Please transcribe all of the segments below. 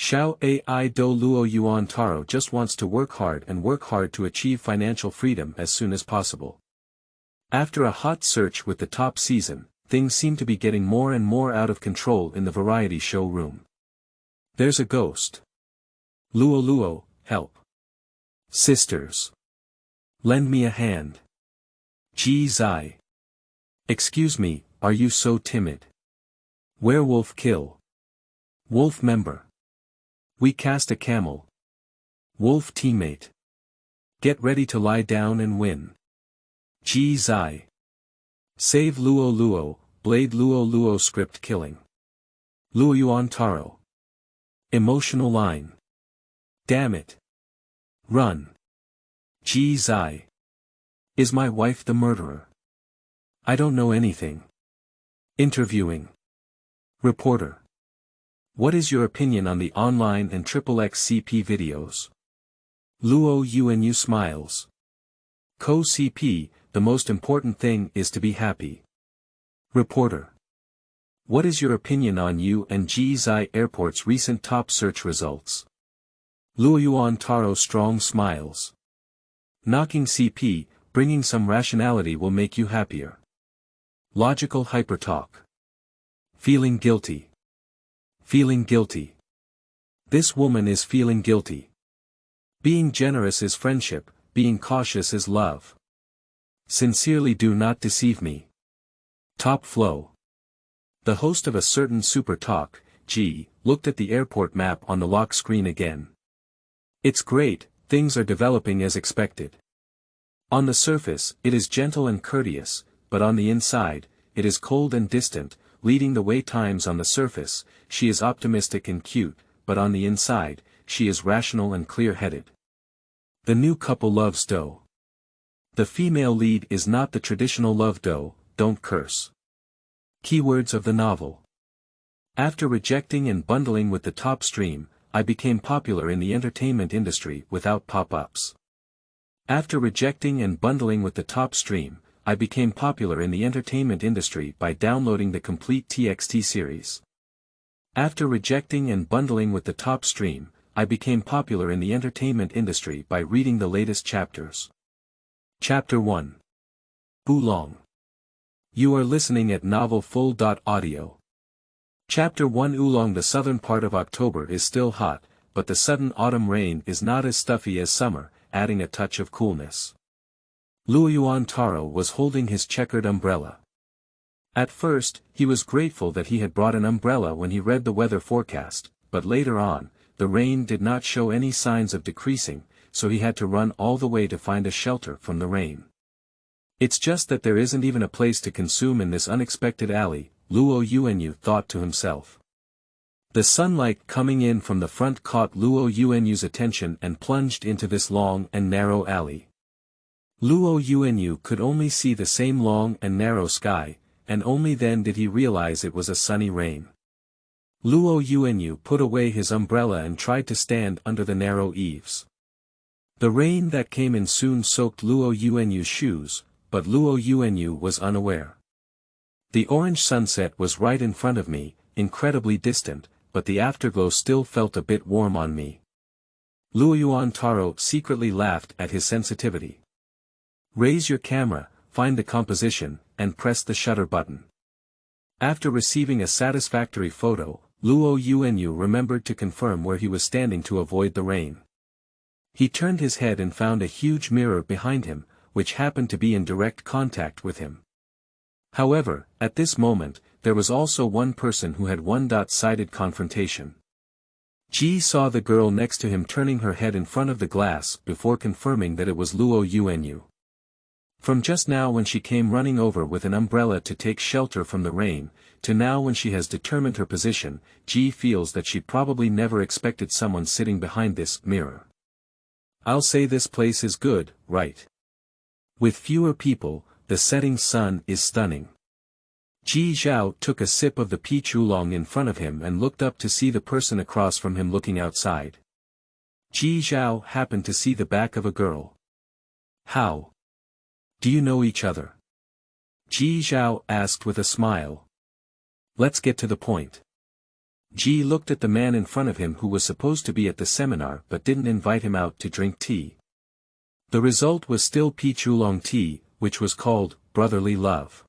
Xiao Ai do Luoyuan Taro just wants to work hard to achieve financial freedom as soon as possible. After a hot search with the top season, things seem to be getting more and more out of control in the variety show room. There's a ghost. Luo Luo, help. Sisters. Lend me a hand. Ji Zai. Excuse me, are you so timid? Werewolf Kill. Wolf member. We cast a camel. Wolf teammate. Get ready to lie down and win. Ji Zai. Save Luo Luo, Blade Luo Luo script killing. Luoyuan Taro. Emotional line. Damn it. Run. Ji Zai. Is my wife the murderer? I don't know anything. Interviewing. Reporter. What is your opinion on the online and XXX CP videos? Luoyuan smiles. Co-CP, the most important thing is to be happy. Reporter. What is your opinion on you and Ji Zai Airport's recent top search results? Luoyuan Taro strong smiles. Knocking CP, bringing some rationality will make you happier. Logical hypertalk. Feeling guilty. Feeling guilty. This woman is feeling guilty. Being generous is friendship, being cautious is love. Sincerely do not deceive me. Top flow. The host of a certain super talk, G, looked at the airport map on the lock screen again. It's great, things are developing as expected. On the surface, it is gentle and courteous, but on the inside, it is cold and distant, leading the way. Times on the surface, she is optimistic and cute, but on the inside, she is rational and clear-headed. The new couple loves dough. The female lead is not the traditional love dough, don't curse. Keywords of the novel. After rejecting and bundling with the top stream, I became popular in the entertainment industry without pop-ups. After rejecting and bundling with the top stream, I became popular in the entertainment industry by downloading the complete TXT series. After rejecting and bundling with the top stream, I became popular in the entertainment industry by reading the latest chapters. Chapter 1. Oolong. You are listening at novelfull.audio. Chapter 1. Oolong. The southern part of October is still hot, but the sudden autumn rain is not as stuffy as summer, adding a touch of coolness. Luoyuan Taro was holding his checkered umbrella. At first, he was grateful that he had brought an umbrella when he read the weather forecast, but later on, the rain did not show any signs of decreasing, so he had to run all the way to find a shelter from the rain. It's just that there isn't even a place to consume in this unexpected alley, Luoyuan thought to himself. The sunlight coming in from the front caught Luoyuan's attention and plunged into this long and narrow alley. Luoyuan could only see the same long and narrow sky, and only then did he realize it was a sunny rain. Luoyuan put away his umbrella and tried to stand under the narrow eaves. The rain that came in soon soaked Luoyuan's shoes, but Luoyuan was unaware. The orange sunset was right in front of me, incredibly distant, but the afterglow still felt a bit warm on me. Luoyuan Taro secretly laughed at his sensitivity. Raise your camera, find the composition, and press the shutter button. After receiving a satisfactory photo, Luoyuan remembered to confirm where he was standing to avoid the rain. He turned his head and found a huge mirror behind him, which happened to be in direct contact with him. However, at this moment, there was also one person who had one-sided confrontation. Ji saw the girl next to him turning her head in front of the glass before confirming that it was Luoyuan. From just now when she came running over with an umbrella to take shelter from the rain, to now when she has determined her position, Ji feels that she probably never expected someone sitting behind this mirror. I'll say this place is good, right? With fewer people, the setting sun is stunning. Ji Xiao took a sip of the peach oolong in front of him and looked up to see the person across from him looking outside. Ji Xiao happened to see the back of a girl. How? Do you know each other? Ji Xiao asked with a smile. Let's get to the point. Ji looked at the man in front of him who was supposed to be at the seminar but didn't invite him out to drink tea. The result was still peach oolong tea, which was called brotherly love.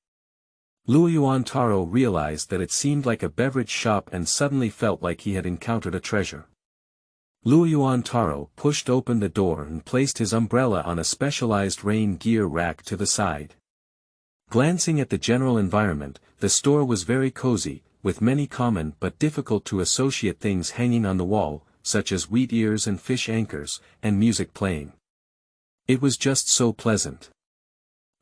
Luoyuan Taro realized that it seemed like a beverage shop and suddenly felt like he had encountered a treasure. Luoyuan Taro pushed open the door and placed his umbrella on a specialized rain gear rack to the side. Glancing at the general environment, the store was very cozy, with many common but difficult to associate things hanging on the wall, such as wheat ears and fish anchors, and music playing. It was just so pleasant.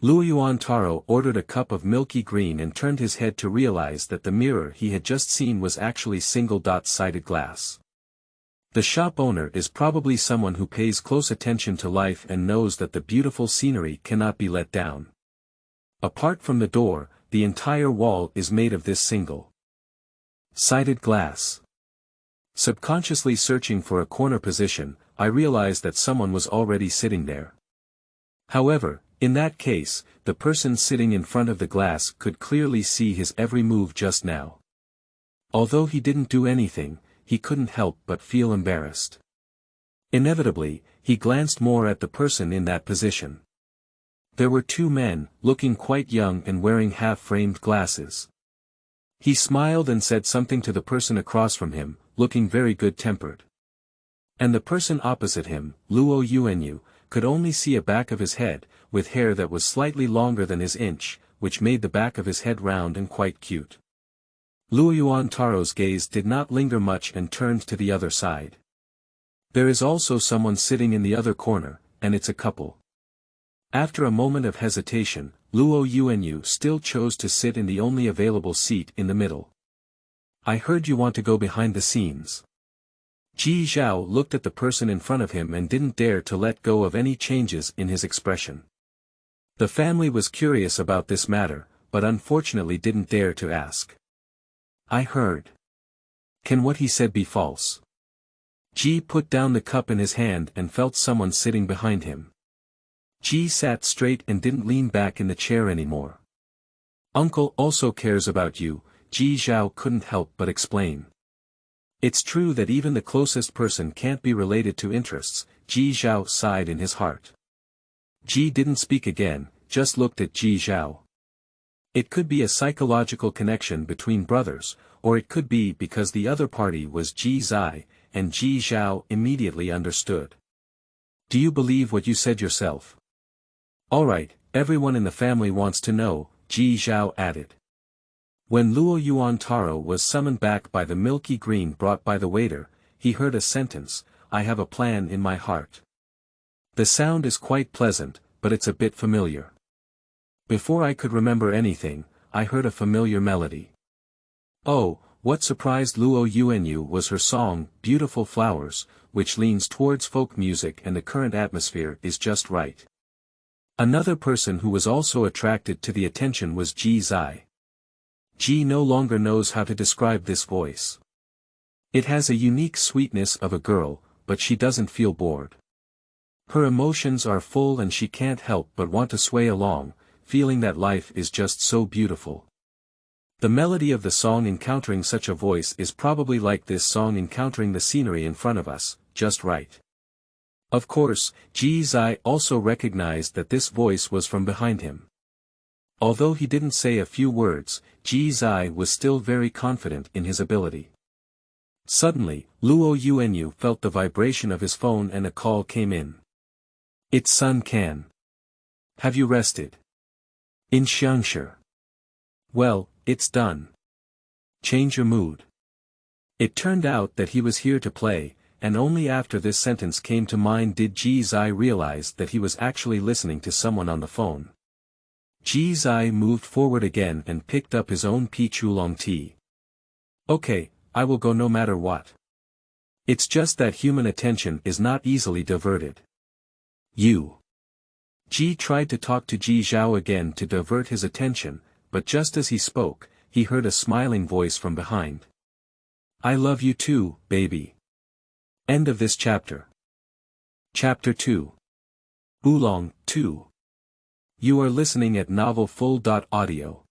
Luoyuan Taro ordered a cup of milky green and turned his head to realize that the mirror he had just seen was actually single-dot-sided glass. The shop owner is probably someone who pays close attention to life and knows that the beautiful scenery cannot be let down. Apart from the door, the entire wall is made of this single-sided glass. Subconsciously searching for a corner position, I realized that someone was already sitting there. However, in that case, the person sitting in front of the glass could clearly see his every move just now. Although he didn't do anything, he couldn't help but feel embarrassed. Inevitably, he glanced more at the person in that position. There were two men, looking quite young and wearing half-framed glasses. He smiled and said something to the person across from him, looking very good-tempered. And the person opposite him, Luoyuan, could only see a back of his head, with hair that was slightly longer than his inch, which made the back of his head round and quite cute. Luoyuan Taro's gaze did not linger much and turned to the other side. There is also someone sitting in the other corner, and it's a couple. After a moment of hesitation, Luoyuan still chose to sit in the only available seat in the middle. I heard you want to go behind the scenes. Xiao looked at the person in front of him and didn't dare to let go of any changes in his expression. The family was curious about this matter, but unfortunately didn't dare to ask. I heard. Can what he said be false? Ji put down the cup in his hand and felt someone sitting behind him. Ji sat straight and didn't lean back in the chair anymore. Uncle also cares about you, Xiao couldn't help but explain. It's true that even the closest person can't be related to interests, Xiao sighed in his heart. Ji didn't speak again, just looked at Xiao. It could be a psychological connection between brothers, or it could be because the other party was Zai, and Xiao immediately understood. Do you believe what you said yourself? Alright, everyone in the family wants to know, Xiao added. When Luoyuan Taro was summoned back by the milky green brought by the waiter, he heard a sentence, I have a plan in my heart. The sound is quite pleasant, but it's a bit familiar. Before I could remember anything, I heard a familiar melody. Oh, what surprised Luoyuan was her song, Beautiful Flowers, which leans towards folk music and the current atmosphere is just right. Another person who was also attracted to the attention was Zai. Ji no longer knows how to describe this voice. It has a unique sweetness of a girl, but she doesn't feel bored. Her emotions are full and she can't help but want to sway along, feeling that life is just so beautiful. The melody of the song encountering such a voice is probably like this song encountering the scenery in front of us, just right. Of course, Zai also recognized that this voice was from behind him. Although he didn't say a few words, Zai was still very confident in his ability. Suddenly, Luoyuan felt the vibration of his phone and a call came in. It's Sun Can. Have you rested? In Xiangshi. Well, it's done. Change your mood. It turned out that he was here to play, and only after this sentence came to mind did Zai realize that he was actually listening to someone on the phone. Zai moved forward again and picked up his own peach oolong tea. Okay, I will go no matter what. It's just that human attention is not easily diverted. You. Ji tried to talk to Xiao again to divert his attention, but just as he spoke, he heard a smiling voice from behind. I love you too, baby. End of this chapter. Chapter 2. Oolong, 2. You are listening at novelfull.audio.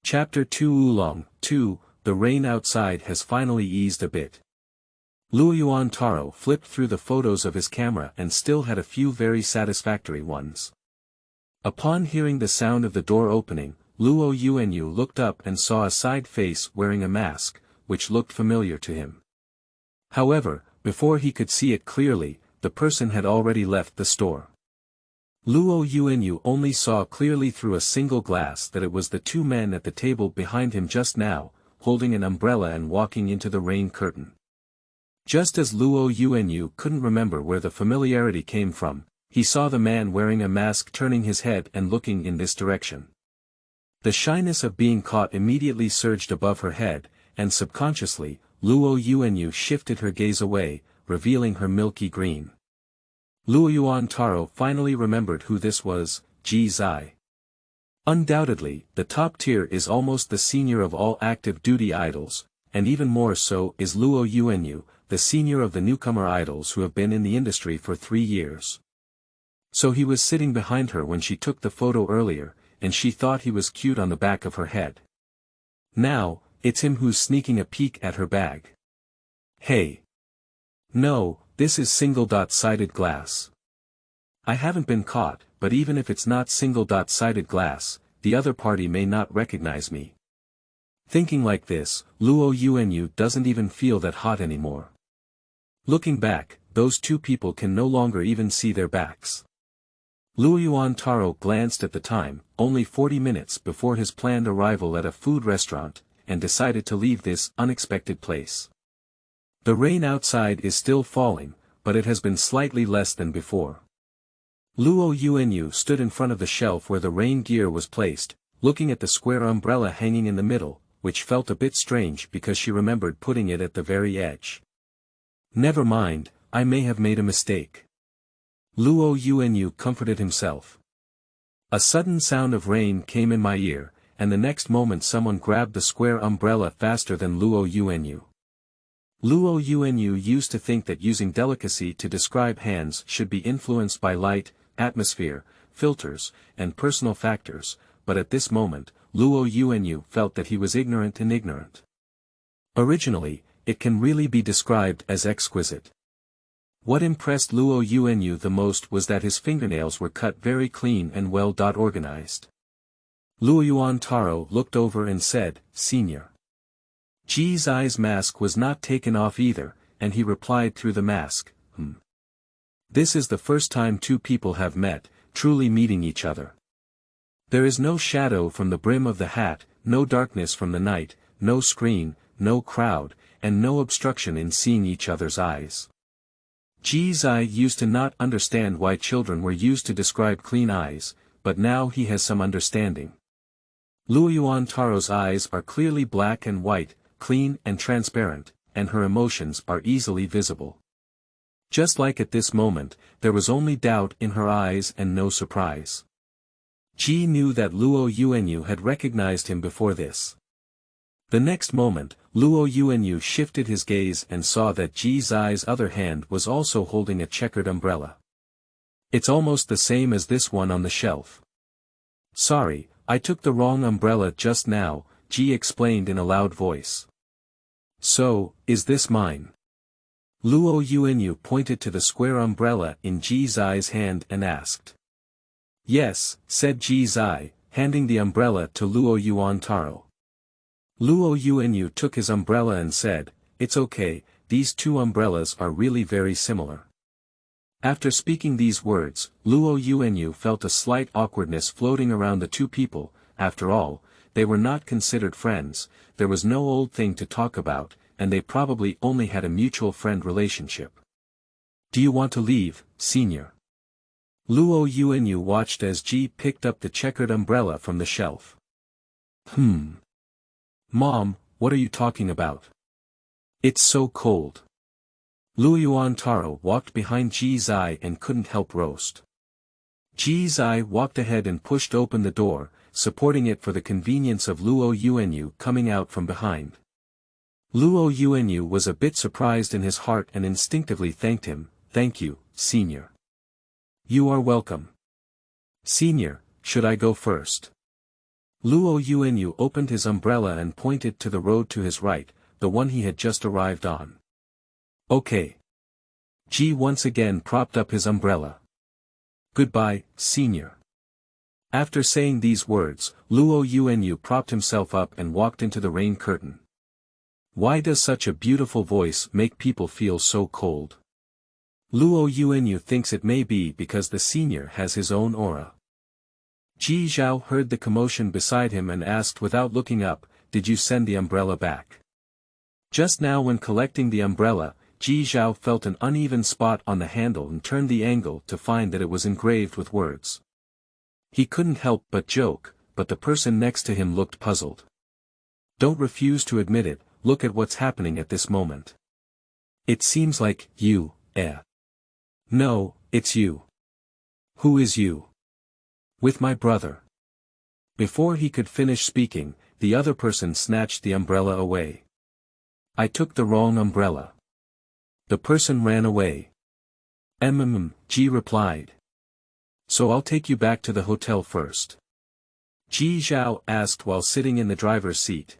Chapter 2 Oolong, 2, the rain outside has finally eased a bit. Luoyuan Taro flipped through the photos of his camera and still had a few very satisfactory ones. Upon hearing the sound of the door opening, Luoyuan looked up and saw a side face wearing a mask, which looked familiar to him. However, before he could see it clearly, the person had already left the store. Luoyuan only saw clearly through a single glass that it was the two men at the table behind him just now, holding an umbrella and walking into the rain curtain. Just as Luoyuan couldn't remember where the familiarity came from, he saw the man wearing a mask turning his head and looking in this direction. The shyness of being caught immediately surged above her head, and subconsciously, Luoyuan shifted her gaze away, revealing her milky green. Luoyuan Taro finally remembered who this was, Ji Zai. Undoubtedly, the top tier is almost the senior of all active duty idols, and even more so is Luoyuan, the senior of the newcomer idols who have been in the industry for 3 years. So he was sitting behind her when she took the photo earlier, and she thought he was cute on the back of her head. Now, it's him who's sneaking a peek at her bag. Hey! No, this is single-sided glass. I haven't been caught, but even if it's not single-sided glass, the other party may not recognize me. Thinking like this, Luoyuan doesn't even feel that hot anymore. Looking back, those two people can no longer even see their backs. Luoyuan Taro glanced at the time, only 40 minutes before his planned arrival at a food restaurant, and decided to leave this unexpected place. The rain outside is still falling, but it has been slightly less than before. Luoyuan stood in front of the shelf where the rain gear was placed, looking at the square umbrella hanging in the middle, which felt a bit strange because she remembered putting it at the very edge. Never mind, I may have made a mistake. Luoyuan comforted himself. A sudden sound of rain came in my ear, and the next moment someone grabbed the square umbrella faster than Luoyuan. Luoyuan used to think that using delicacy to describe hands should be influenced by light, atmosphere, filters, and personal factors, but at this moment, Luoyuan felt that he was ignorant and ignorant. Originally, it can really be described as exquisite. What impressed Luoyuan the most was that his fingernails were cut very clean and well organized. Luoyuan Taro looked over and said, "Senior." Ji Zai's mask was not taken off either, and he replied through the mask, This is the first time two people have met, truly meeting each other. There is no shadow from the brim of the hat, no darkness from the night, no screen, no crowd, and no obstruction in seeing each other's eyes. Ji Zai used to not understand why children were used to describe clean eyes, but now he has some understanding. Luoyuan Taro's eyes are clearly black and white, clean and transparent, and her emotions are easily visible. Just like at this moment, there was only doubt in her eyes and no surprise. Ji knew that Luoyuan had recognized him before this. The next moment, Luoyuan shifted his gaze and saw that Ji Zai's other hand was also holding a checkered umbrella. It's almost the same as this one on the shelf. Sorry, I took the wrong umbrella just now, Ji explained in a loud voice. So, is this mine? Luoyuan pointed to the square umbrella in Ji Zai's hand and asked. Yes, said Ji Zai, handing the umbrella to Luoyuan Taro. Luoyuan took his umbrella and said, It's okay, these two umbrellas are really very similar. After speaking these words, Luoyuan felt a slight awkwardness floating around the two people. After all, they were not considered friends, there was no old thing to talk about, and they probably only had a mutual friend relationship. Do you want to leave, senior? Luoyuan watched as Ji picked up the checkered umbrella from the shelf. Mom, what are you talking about? It's so cold. Luoyuan Taro walked behind Ji Zai and couldn't help roast. Ji Zai walked ahead and pushed open the door, supporting it for the convenience of Luoyuan coming out from behind. Luoyuan was a bit surprised in his heart and instinctively thanked him. Thank you, senior. You are welcome. Senior, should I go first? Luoyuan opened his umbrella and pointed to the road to his right, the one he had just arrived on. Okay. Ji once again propped up his umbrella. Goodbye, senior. After saying these words, Luoyuan propped himself up and walked into the rain curtain. Why does such a beautiful voice make people feel so cold? Luoyuan thinks it may be because the senior has his own aura. Ji Xiao heard the commotion beside him and asked without looking up, "Did you send the umbrella back?" Just now when collecting the umbrella, Ji Xiao felt an uneven spot on the handle and turned the angle to find that it was engraved with words. He couldn't help but joke, but the person next to him looked puzzled. Don't refuse to admit it, look at what's happening at this moment. It seems like you, eh? No, it's you. Who is you? With my brother. Before he could finish speaking, the other person snatched the umbrella away. I took the wrong umbrella. The person ran away. Ji replied. So I'll take you back to the hotel first. Ji Xiao asked while sitting in the driver's seat.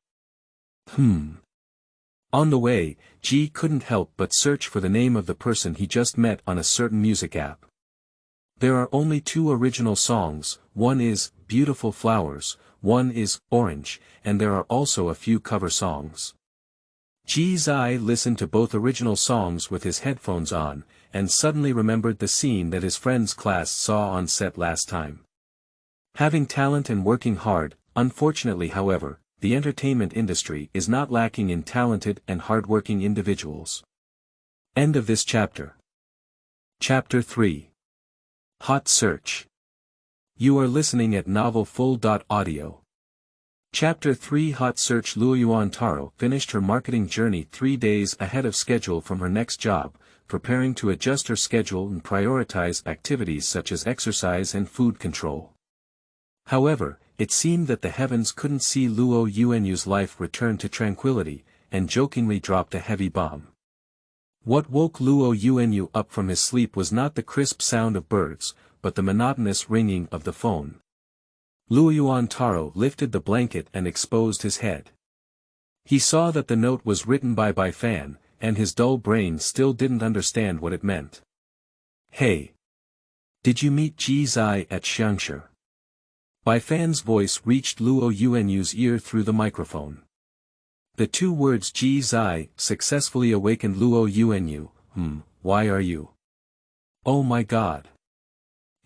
On the way, Ji couldn't help but search for the name of the person he just met on a certain music app. There are only 2 original songs, one is, Beautiful Flowers, one is, Orange, and there are also a few cover songs. Ji's eye listened to both original songs with his headphones on, and suddenly remembered the scene that his friend's class saw on set last time. Having talent and working hard, unfortunately however, the entertainment industry is not lacking in talented and hardworking individuals. End of this chapter. Chapter 3. Hot Search. You are listening at novelfull.audio. Chapter 3 Hot Search. Luoyuan Taro finished her marketing journey 3 days ahead of schedule from her next job, preparing to adjust her schedule and prioritize activities such as exercise and food control. However, it seemed that the heavens couldn't see Luoyuan's life return to tranquility, and jokingly dropped a heavy bomb. What woke Luoyuan up from his sleep was not the crisp sound of birds, but the monotonous ringing of the phone. Luoyuan Taro lifted the blanket and exposed his head. He saw that the note was written by Fan, and his dull brain still didn't understand what it meant. Hey! Did you meet Ji Zai at Xiangshi? Bai Fan's voice reached Luoyuan's ear through the microphone. The 2 words Ji Zai successfully awakened Luoyuan. Why are you? Oh my god.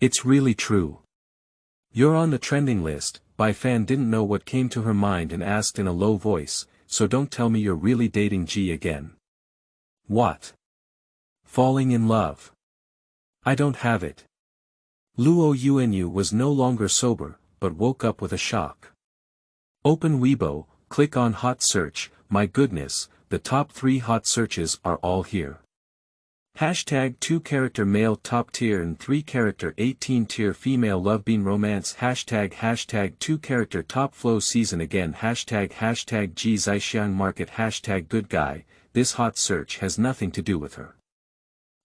It's really true. You're on the trending list. Bai Fan didn't know what came to her mind and asked in a low voice, so don't tell me you're really dating Ji again. What? Falling in love? I don't have it. Luoyuan was no longer sober, but woke up with a shock. Open Weibo, click on Hot Search. My goodness, the top 3 hot searches are all here. Hashtag 2-character male top tier and 3-character 18-tier female love bean romance. Hashtag 2-character top flow season again. Hashtag Ji Zaixiang market. Hashtag good guy. This hot search has nothing to do with her.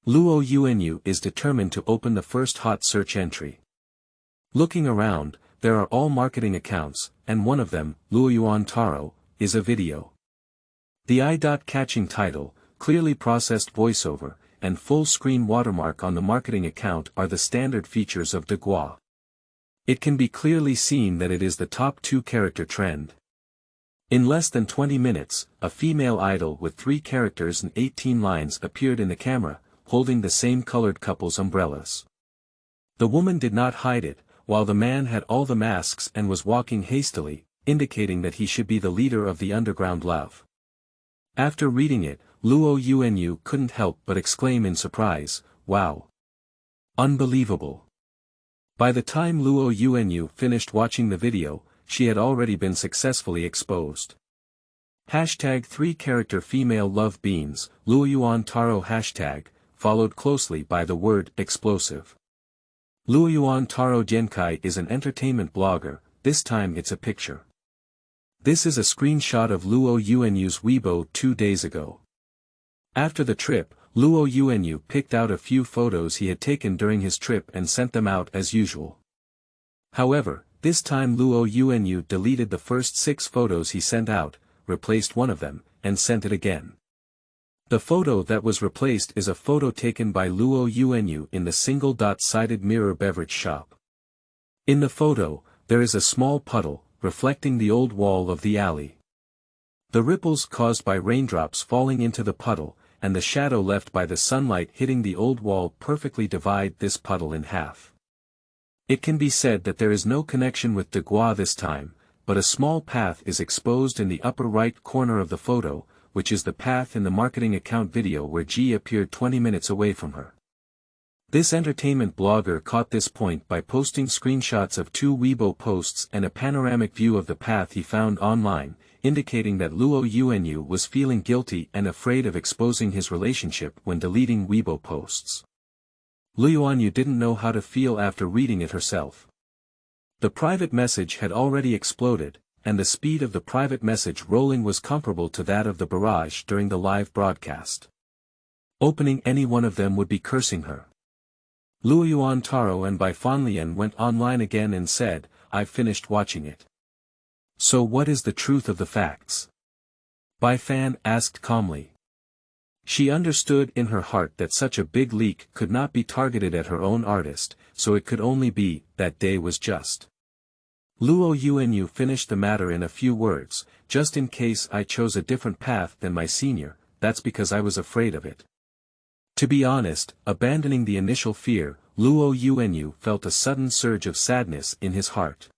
Luoyuan is determined to open the first hot search entry. Looking around, there are all marketing accounts, and one of them, Luoyuan Taro, is a video. The eye-catching title, clearly processed voiceover, and full-screen watermark on the marketing account are the standard features of Degua. It can be clearly seen that it is the top 2-character trend. In less than 20 minutes, a female idol with 3 characters and 18 lines appeared in the camera, holding the same colored couple's umbrellas. The woman did not hide it, while the man had all the masks and was walking hastily, indicating that he should be the leader of the underground love. After reading it, Luoyuan couldn't help but exclaim in surprise, "Wow! Unbelievable!" By the time Luoyuan finished watching the video, she had already been successfully exposed. Hashtag 3-character female love beans, Luoyuan Taro hashtag, followed closely by the word explosive. Luoyuan Taro Genkai is an entertainment blogger, this time it's a picture. This is a screenshot of Luoyuan's Weibo 2 days ago. After the trip, Luoyuan picked out a few photos he had taken during his trip and sent them out as usual. However, This time Luoyuan deleted the first 6 photos he sent out, replaced one of them, and sent it again. The photo that was replaced is a photo taken by Luoyuan in the single-sided mirror beverage shop. In the photo, there is a small puddle, reflecting the old wall of the alley. The ripples caused by raindrops falling into the puddle, and the shadow left by the sunlight hitting the old wall perfectly divide this puddle in half. It can be said that there is no connection with De Gua this time, but a small path is exposed in the upper right corner of the photo, which is the path in the marketing account video where Ji appeared 20 minutes away from her. This entertainment blogger caught this point by posting screenshots of 2 Weibo posts and a panoramic view of the path he found online, indicating that Luoyuan was feeling guilty and afraid of exposing his relationship when deleting Weibo posts. Luoyuan didn't know how to feel after reading it herself. The private message had already exploded, and the speed of the private message rolling was comparable to that of the barrage during the live broadcast. Opening any one of them would be cursing her. Luoyuan Taro and Bai Fanlian went online again and said, "I've finished watching it." So what is the truth of the facts? Bai Fan asked calmly. She understood in her heart that such a big leak could not be targeted at her own artist, so it could only be, that day was just. Luoyuan finished the matter in a few words, "Just in case I chose a different path than my senior, that's because I was afraid of it." To be honest, abandoning the initial fear, Luoyuan felt a sudden surge of sadness in his heart.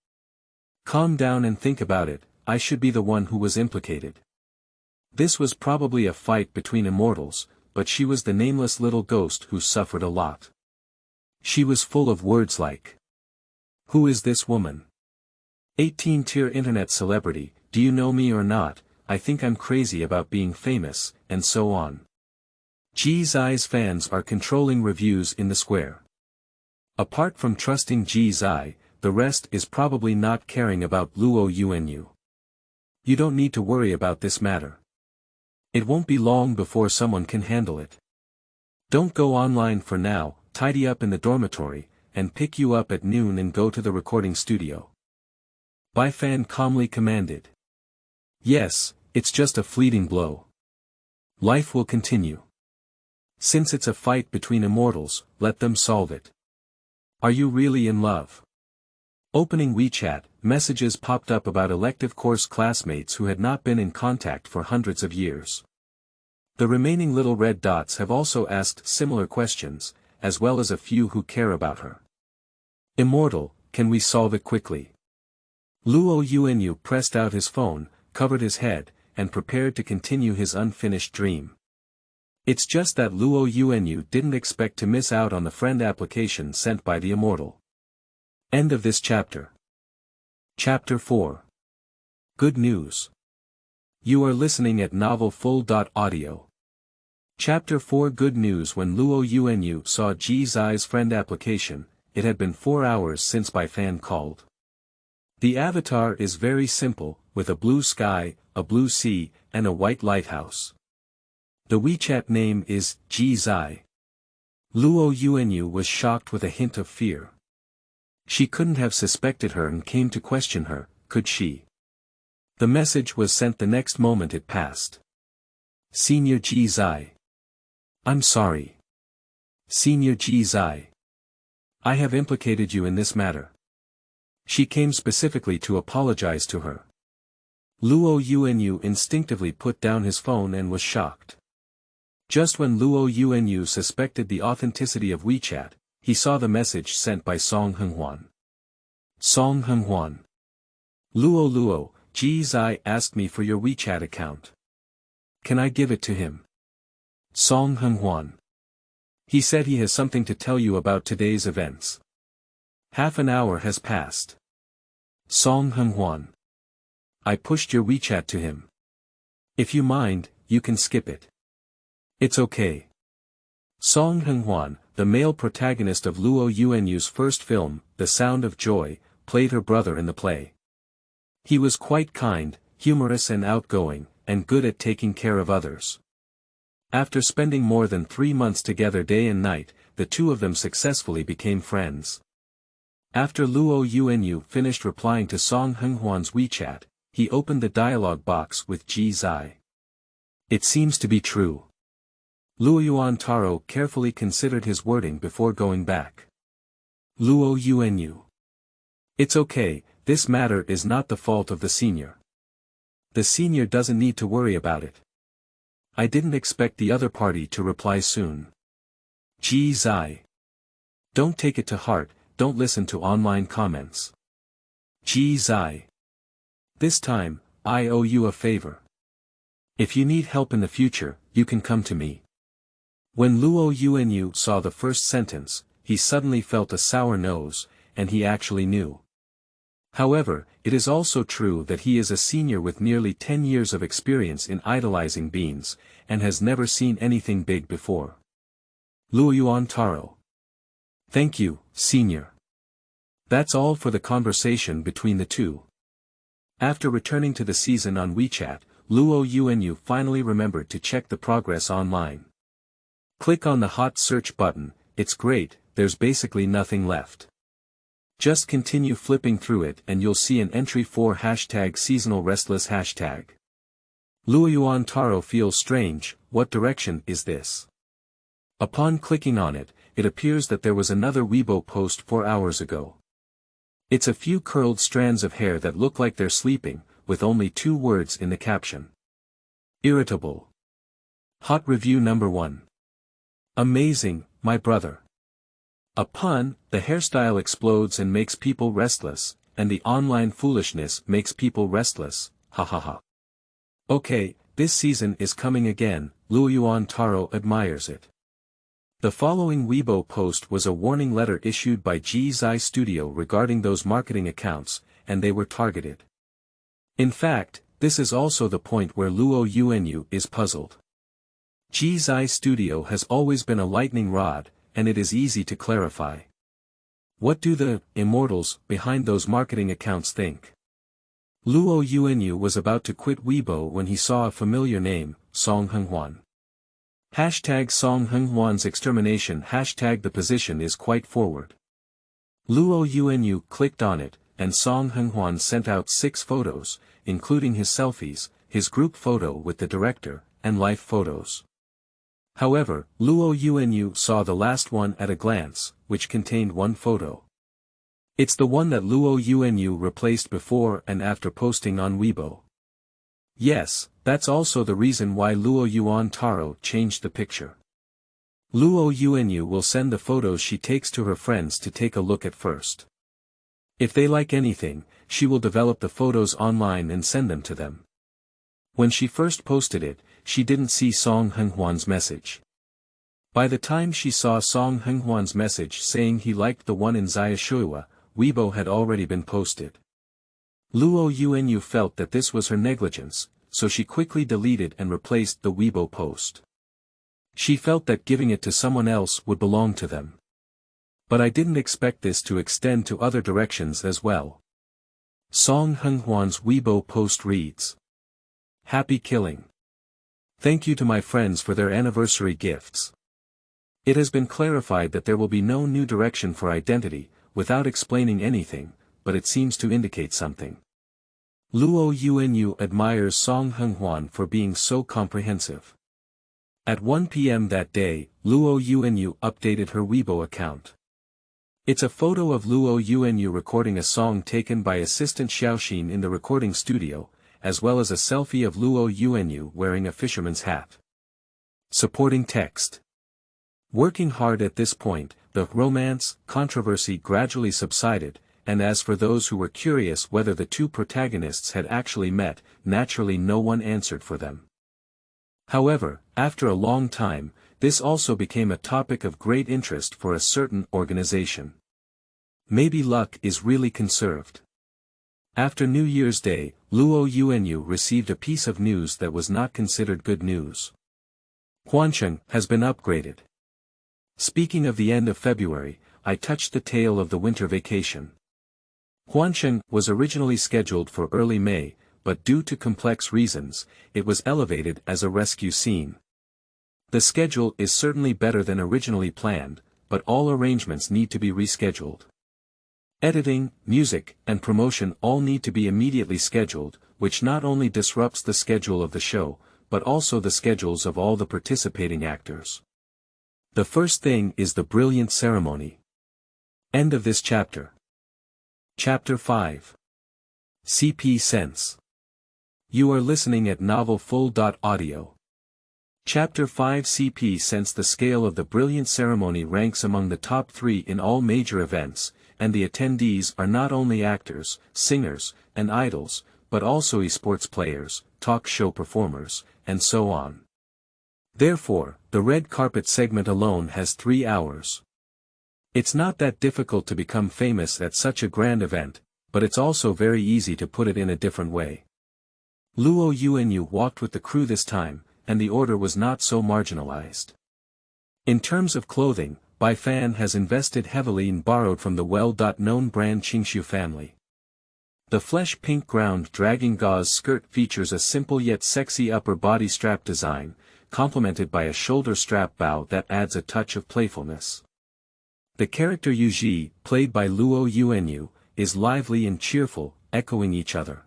Calm down and think about it, I should be the one who was implicated. This was probably a fight between immortals, but she was the nameless little ghost who suffered a lot. She was full of words like, "Who is this woman? 18-tier internet celebrity, do you know me or not, I think I'm crazy about being famous," and so on. Ji Zai's fans are controlling reviews in the square. Apart from trusting Ji Zai, the rest is probably not caring about Luoyuan. You don't need to worry about this matter. It won't be long before someone can handle it. Don't go online for now, tidy up in the dormitory, and pick you up at noon and go to the recording studio. Bai Fan calmly commanded. Yes, it's just a fleeting blow. Life will continue. Since it's a fight between immortals, let them solve it. Are you really in love? Opening WeChat, messages popped up about elective course classmates who had not been in contact for hundreds of years. The remaining little red dots have also asked similar questions, as well as a few who care about her. Immortal, can we solve it quickly? Luoyuan pressed out his phone, covered his head, and prepared to continue his unfinished dream. It's just that Luoyuan didn't expect to miss out on the friend application sent by the immortal. End of this chapter. Chapter 4. Good news. You are listening at novelfull.audio. Chapter 4. Good news. When Luoyuan saw Ji Zai's friend application, it had been 4 hours since Bai Fan called. The avatar is very simple, with a blue sky, a blue sea, and a white lighthouse. The WeChat name is Ji Zai. Luoyuan was shocked with a hint of fear. She couldn't have suspected her and came to question her, could she? The message was sent the next moment it passed. Senior Ji Zai. I'm sorry. Senior Ji Zai. I have implicated you in this matter. She came specifically to apologize to her. Luoyuan instinctively put down his phone and was shocked. Just when Luoyuan suspected the authenticity of WeChat, he saw the message sent by Song Henghuan. Song Henghuan. Luo Luo, Ji Zai asked me for your WeChat account. Can I give it to him? Song Henghuan. He said he has something to tell you about today's events. Half an hour has passed. Song Henghuan. I pushed your WeChat to him. If you mind, you can skip it. It's okay. Song Henghuan, the male protagonist of Luoyuan's first film, The Sound of Joy, played her brother in the play. He was quite kind, humorous and outgoing, and good at taking care of others. After spending more than 3 months together day and night, the two of them successfully became friends. After Luo Yuan finished replying to Song Henghuan's WeChat, he opened the dialog box with Ji Zai. It seems to be true. Luoyuan Taro carefully considered his wording before going back. Luo Yuan. It's okay, this matter is not the fault of the senior. The senior doesn't need to worry about it. I didn't expect the other party to reply soon. Ji Zai. Don't take it to heart, don't listen to online comments. Ji Zai. This time, I owe you a favor. If you need help in the future, you can come to me. When Luo Yuan saw the first sentence, he suddenly felt a sour nose, and he actually knew. However, it is also true that he is a senior with nearly 10 years of experience in idolizing beans, and has never seen anything big before. Luoyuan Taro. Thank you, senior. That's all for the conversation between the two. After returning to the season on WeChat, Luo Yuan finally remembered to check the progress online. Click on the hot search button, it's great, there's basically nothing left. Just continue flipping through it and you'll see an entry for #seasonal restless #. Luoyuan Taro feels strange, what direction is this? Upon clicking on it, it appears that there was another Weibo post 4 hours ago. It's a few curled strands of hair that look like they're sleeping, with only 2 words in the caption. Irritable. Hot review number 1. Amazing, my brother. A pun, the hairstyle explodes and makes people restless, and the online foolishness makes people restless, hahaha. Okay, this season is coming again, Luoyuan Taro admires it. The following Weibo post was a warning letter issued by Ji Zai Studio regarding those marketing accounts, and they were targeted. In fact, this is also the point where Luo Yuan is puzzled. Ji Zai Studio has always been a lightning rod, and it is easy to clarify. What do the immortals behind those marketing accounts think? Luo Yuan was about to quit Weibo when he saw a familiar name, Song Henghuan. Song Henghuan's extermination #the position is quite forward. Luo Yuan clicked on it, and Song Henghuan sent out 6 photos, including his selfies, his group photo with the director, and life photos. However, Luo Yuan saw the last one at a glance, which contained 1 photo. It's the one that Luo Yuan replaced before and after posting on Weibo. Yes, that's also the reason why Luoyuan Taro changed the picture. Luo Yuan will send the photos she takes to her friends to take a look at first. If they like anything, she will develop the photos online and send them to them. When she first posted it, she didn't see Song Henghuan's message. By the time she saw Song Henghuan's message saying he liked the one in Xiao, Weibo had already been posted. Luo Yuan felt that this was her negligence, so she quickly deleted and replaced the Weibo post. She felt that giving it to someone else would belong to them. But I didn't expect this to extend to other directions as well. Song Henghuan's Weibo post reads: Happy killing. Thank you to my friends for their anniversary gifts. It has been clarified that there will be no new direction for identity, without explaining anything, but it seems to indicate something. Luo Yuan admires Song Henghuan for being so comprehensive. At 1 p.m. that day, Luo Yuan updated her Weibo account. It's a photo of Luo Yuan recording a song taken by assistant Xiao in the recording studio, as well as a selfie of Luo Yuan wearing a fisherman's hat. Supporting text. Working hard at this point, the romance controversy gradually subsided, and as for those who were curious whether the 2 protagonists had actually met, naturally no one answered for them. However, after a long time, this also became a topic of great interest for a certain organization. Maybe luck is really conserved. After New Year's Day, Luo Yuan received a piece of news that was not considered good news. Huancheng has been upgraded. Speaking of the end of February, I touched the tail of the winter vacation. Huancheng was originally scheduled for early May, but due to complex reasons, it was elevated as a rescue scene. The schedule is certainly better than originally planned, but all arrangements need to be rescheduled. Editing, music, and promotion all need to be immediately scheduled, which not only disrupts the schedule of the show, but also the schedules of all the participating actors. The first thing is the brilliant ceremony. End of this chapter. Chapter 5. CP Sense. You are listening at novelfull.audio. Chapter 5 CP Sense. The scale of the brilliant ceremony ranks among the top 3 in all major events, and the attendees are not only actors, singers, and idols, but also esports players, talk show performers, and so on. Therefore, the red carpet segment alone has 3 hours. It's not that difficult to become famous at such a grand event, but it's also very easy to put it in a different way. Luoyuan walked with the crew this time, and the order was not so marginalized. In terms of clothing, Bai Fan has invested heavily in borrowed from the well-known brand Qingshu family. The flesh-pink ground dragging gauze skirt features a simple yet sexy upper body strap design, complemented by a shoulder strap bow that adds a touch of playfulness. The character Yuji, played by Luoyuan, is lively and cheerful, echoing each other.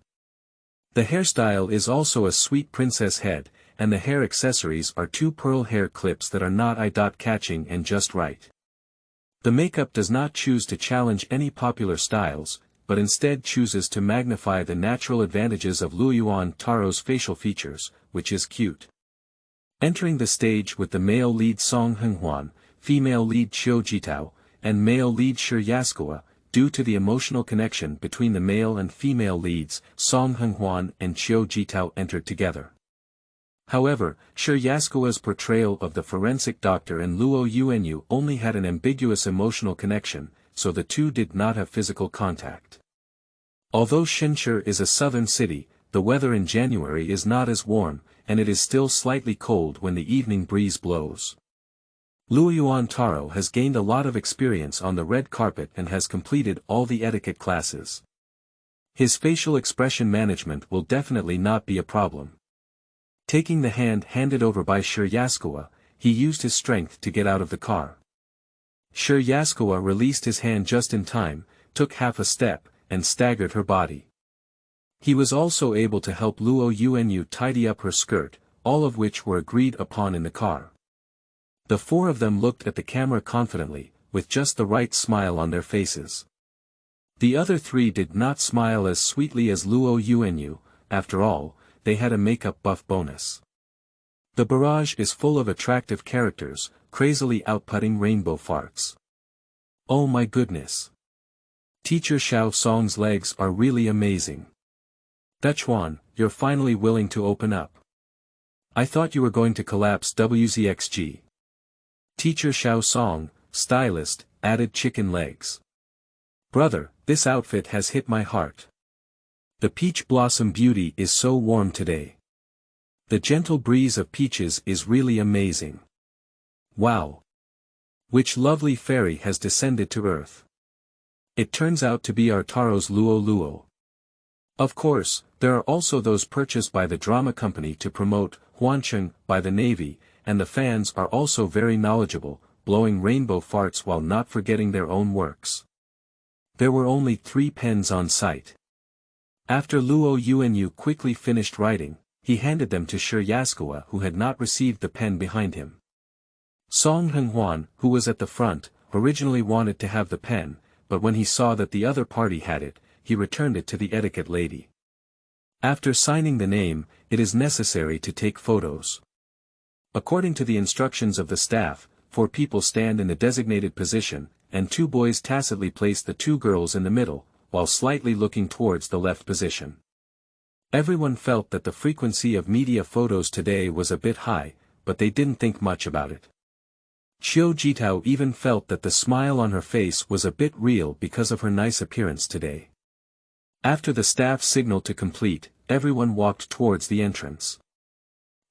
The hairstyle is also a sweet princess head, and the hair accessories are 2 pearl hair clips that are not eye-catching and just right. The makeup does not choose to challenge any popular styles, but instead chooses to magnify the natural advantages of Luoyuan Taro's facial features, which is cute. Entering the stage with the male lead Song Henghuan, female lead Xiao Jitao, and male lead Shi Yaskua, due to the emotional connection between the male and female leads, Song Henghuan and Xiao Jitao entered together. However, Shi Yaskua's portrayal of the forensic doctor and Luoyuan only had an ambiguous emotional connection, so the two did not have physical contact. Although Shenshur is a southern city, the weather in January is not as warm, and it is still slightly cold when the evening breeze blows. Luoyuan Taro has gained a lot of experience on the red carpet and has completed all the etiquette classes. His facial expression management will definitely not be a problem. Taking the hand handed over by Shi Yaskua, he used his strength to get out of the car. Shi Yaskua released his hand just in time, took half a step, and staggered her body. He was also able to help Luoyuan tidy up her skirt, all of which were agreed upon in the car. The 4 of them looked at the camera confidently, with just the right smile on their faces. The other 3 did not smile as sweetly as Luoyuan, after all, they had a makeup buff bonus. The barrage is full of attractive characters, crazily outputting rainbow farts. Oh my goodness. Teacher Xiao Song's legs are really amazing. Yuan, you're finally willing to open up. I thought you were going to collapse WZXG. Teacher Xiao Song, stylist, added chicken legs. Brother, this outfit has hit my heart. The peach blossom beauty is so warm today. The gentle breeze of peaches is really amazing. Wow. Which lovely fairy has descended to earth? It turns out to be our Taro's Luo Luo. Of course, there are also those purchased by the drama company to promote Huancheng by the Navy, and the fans are also very knowledgeable, blowing rainbow farts while not forgetting their own works. There were only 3 pens on site. After Luoyuan quickly finished writing, he handed them to Shi Yaskua, who had not received the pen behind him. Song Henghuan, who was at the front, originally wanted to have the pen, but when he saw that the other party had it, he returned it to the etiquette lady. After signing the name, it is necessary to take photos. According to the instructions of the staff, 4 people stand in the designated position, and 2 boys tacitly place the 2 girls in the middle, while slightly looking towards the left position. Everyone felt that the frequency of media photos today was a bit high, but they didn't think much about it. Xiao Jitao even felt that the smile on her face was a bit real because of her nice appearance today. After the staff signaled to complete, everyone walked towards the entrance.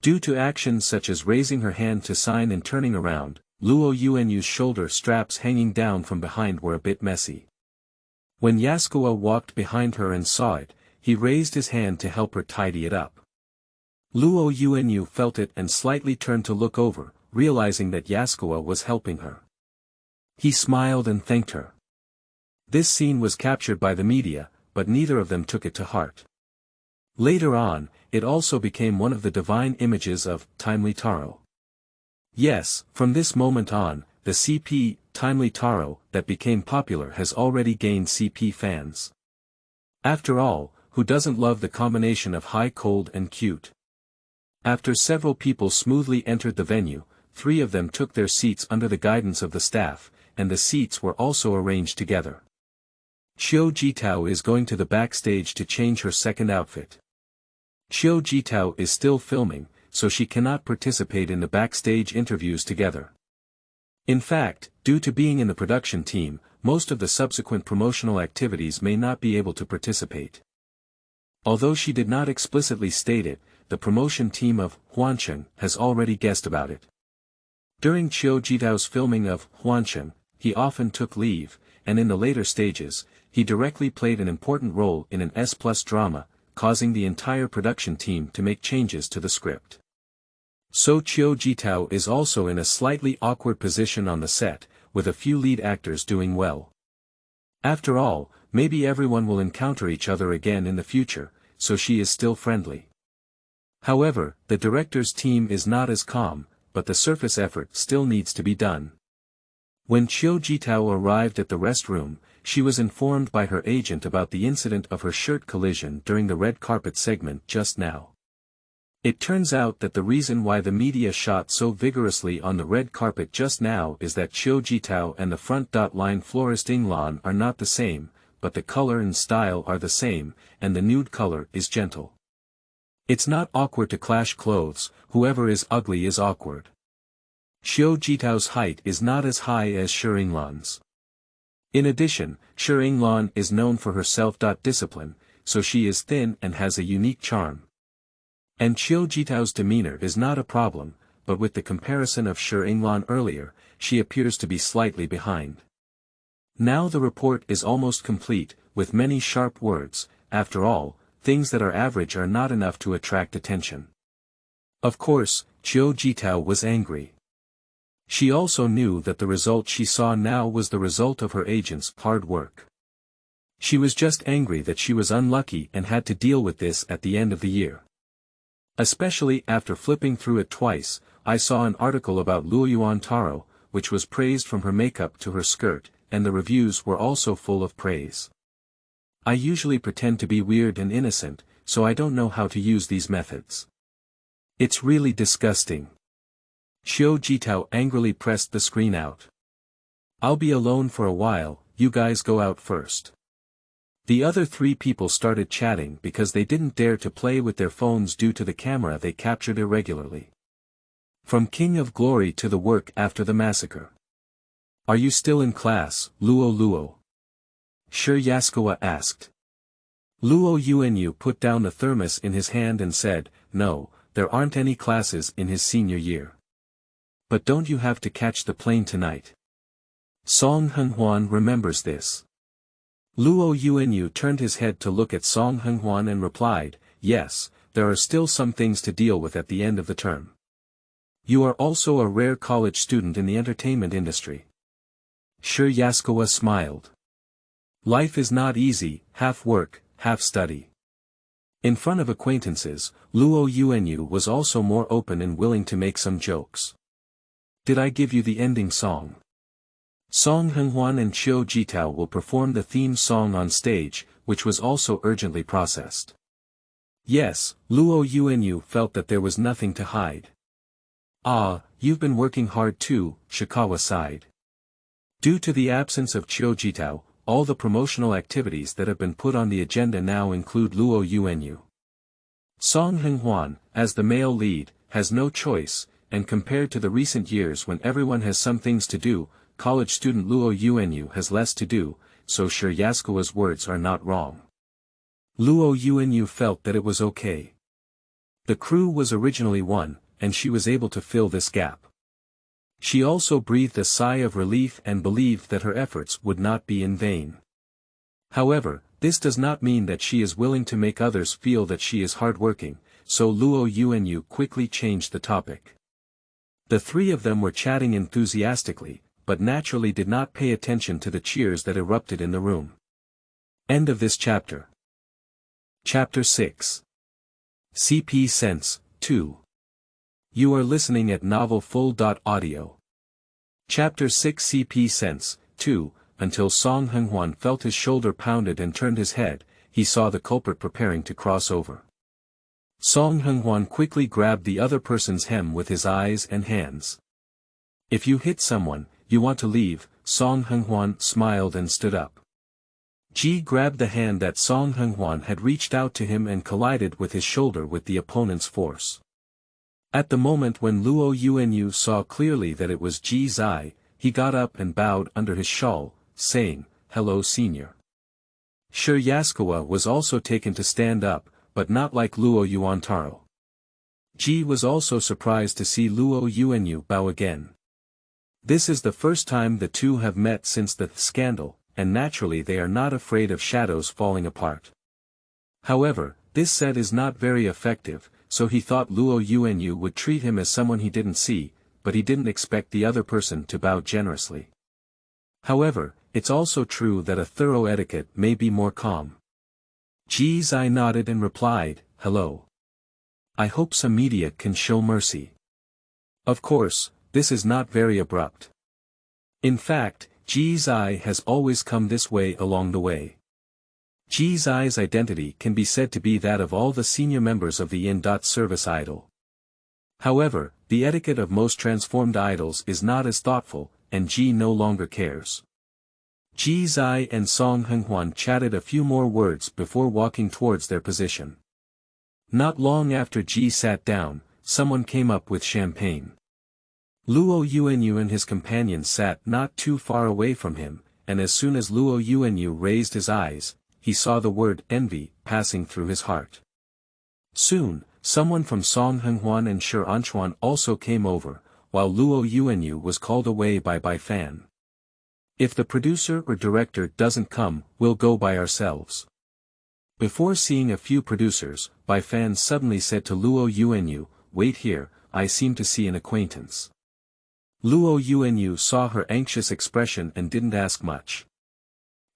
Due to actions such as raising her hand to sign and turning around, Luoyuan's shoulder straps hanging down from behind were a bit messy. When Yaskua walked behind her and saw it, he raised his hand to help her tidy it up. Luoyuan felt it and slightly turned to look over, realizing that Yaskua was helping her. He smiled and thanked her. This scene was captured by the media, but neither of them took it to heart. Later on, it also became one of the divine images of timely Taro. Yes, from this moment on, the CP, timely Taro, that became popular has already gained CP fans. After all, who doesn't love the combination of high, cold and cute? After several people smoothly entered the venue, 3 of them took their seats under the guidance of the staff, and the seats were also arranged together. Xiao Jitao is going to the backstage to change her second outfit. Xiao Jitao is still filming, so she cannot participate in the backstage interviews together. In fact, due to being in the production team, most of the subsequent promotional activities may not be able to participate. Although she did not explicitly state it, the promotion team of Huancheng has already guessed about it. During Xiao Jitao's filming of Huancheng, he often took leave, and in the later stages, he directly played an important role in an S+ drama, causing the entire production team to make changes to the script. So Xiao Jitao is also in a slightly awkward position on the set, with a few lead actors doing well. After all, maybe everyone will encounter each other again in the future, so she is still friendly. However, the director's team is not as calm, but the surface effort still needs to be done. When Xiao Jitao arrived at the restroom, she was informed by her agent about the incident of her shirt collision during the red carpet segment just now. It turns out that the reason why the media shot so vigorously on the red carpet just now is that Xiao Jitao and the front line florist Yuan are not the same, but the color and style are the same, and the nude color is gentle. It's not awkward to clash clothes, whoever is ugly is awkward. Xiao Jitao's height is not as high as Shi Yinglan's. In addition, Shi Yinglan is known for her self-discipline, so she is thin and has a unique charm. And Xiao Jitao's demeanor is not a problem, but with the comparison of Shi Yinglan earlier, she appears to be slightly behind. Now the report is almost complete, with many sharp words. After all, things that are average are not enough to attract attention. Of course, Xiao Jitao was angry. She also knew that the result she saw now was the result of her agent's hard work. She was just angry that she was unlucky and had to deal with this at the end of the year. Especially after flipping through it twice, I saw an article about Luoyuan Taro, which was praised from her makeup to her skirt, and the reviews were also full of praise. I usually pretend to be weird and innocent, so I don't know how to use these methods. It's really disgusting. Xiao Jitao angrily pressed the screen out. I'll be alone for a while, you guys go out first. The other 3 people started chatting because they didn't dare to play with their phones due to the camera they captured irregularly. From King of Glory to the work after the massacre. Are you still in class, Luo Luo? Shi Yaskawa asked. Luoyuan put down the thermos in his hand and said, no, there aren't any classes in his senior year. But don't you have to catch the plane tonight? Song Henghuan remembers this. Luoyuan turned his head to look at Song Henghuan and replied, yes, there are still some things to deal with at the end of the term. You are also a rare college student in the entertainment industry. Shi Yaskawa smiled. Life is not easy, half work, half study. In front of acquaintances, Luoyuan was also more open and willing to make some jokes. Did I give you the ending song? Song Henghuan and Xiao Jitao will perform the theme song on stage, which was also urgently processed. Yes, Luoyuan felt that there was nothing to hide. Ah, you've been working hard too, Shikawa sighed. Due to the absence of Xiao Jitao, all the promotional activities that have been put on the agenda now include Luoyuan. Song Henghuan, as the male lead, has no choice, and compared to the recent years when everyone has some things to do, college student Luoyuan has less to do, so Shi Yaskawa's words are not wrong. Luoyuan felt that it was okay. The crew was originally 1, and she was able to fill this gap. She also breathed a sigh of relief and believed that her efforts would not be in vain. However, this does not mean that she is willing to make others feel that she is hardworking, so Luoyuan quickly changed the topic. The 3 of them were chatting enthusiastically, but naturally did not pay attention to the cheers that erupted in the room. End of this chapter. Chapter 6. CP Sense, 2. You are listening at novelfull.audio. Chapter 6 CP Sense, 2. Until Song Henghuan felt his shoulder pounded and turned his head, he saw the culprit preparing to cross over. Song Henghuan quickly grabbed the other person's hem with his eyes and hands. If you hit someone, you want to leave, Song Henghuan smiled and stood up. Ji grabbed the hand that Song Henghuan had reached out to him and collided with his shoulder with the opponent's force. At the moment when Luoyuan saw clearly that it was Ji's eye, he got up and bowed under his shawl, saying, "Hello senior." Xiao was also taken to stand up, but not like Luoyuan Taro. Ji was also surprised to see Luoyuan bow again. This is the first time the two have met since the scandal, and naturally they are not afraid of shadows falling apart. However, this set is not very effective, so he thought Luoyuan would treat him as someone he didn't see, but he didn't expect the other person to bow generously. However, it's also true that a thorough etiquette may be more calm. Ji's eye nodded and replied, "Hello. I hope some media can show mercy." Of course, this is not very abrupt. In fact, Ji's eye has always come this way along the way. Ji's eye's identity can be said to be that of all the senior members of the in-service idol. However, the etiquette of most transformed idols is not as thoughtful, and Ji no longer cares. Ji's eye and Song Henghuan chatted a few more words before walking towards their position. Not long after Ji sat down, someone came up with champagne. Luoyuan and his companion sat not too far away from him, and as soon as Luoyuan raised his eyes, he saw the word envy passing through his heart. Soon, someone from Song Henghuan and Shi Anchuan also came over, while Luoyuan was called away by Bai Fan. "If the producer or director doesn't come, we'll go by ourselves." Before seeing a few producers, Bai Fan suddenly said to Luoyuan, "Wait here, I seem to see an acquaintance." Luoyuan saw her anxious expression and didn't ask much.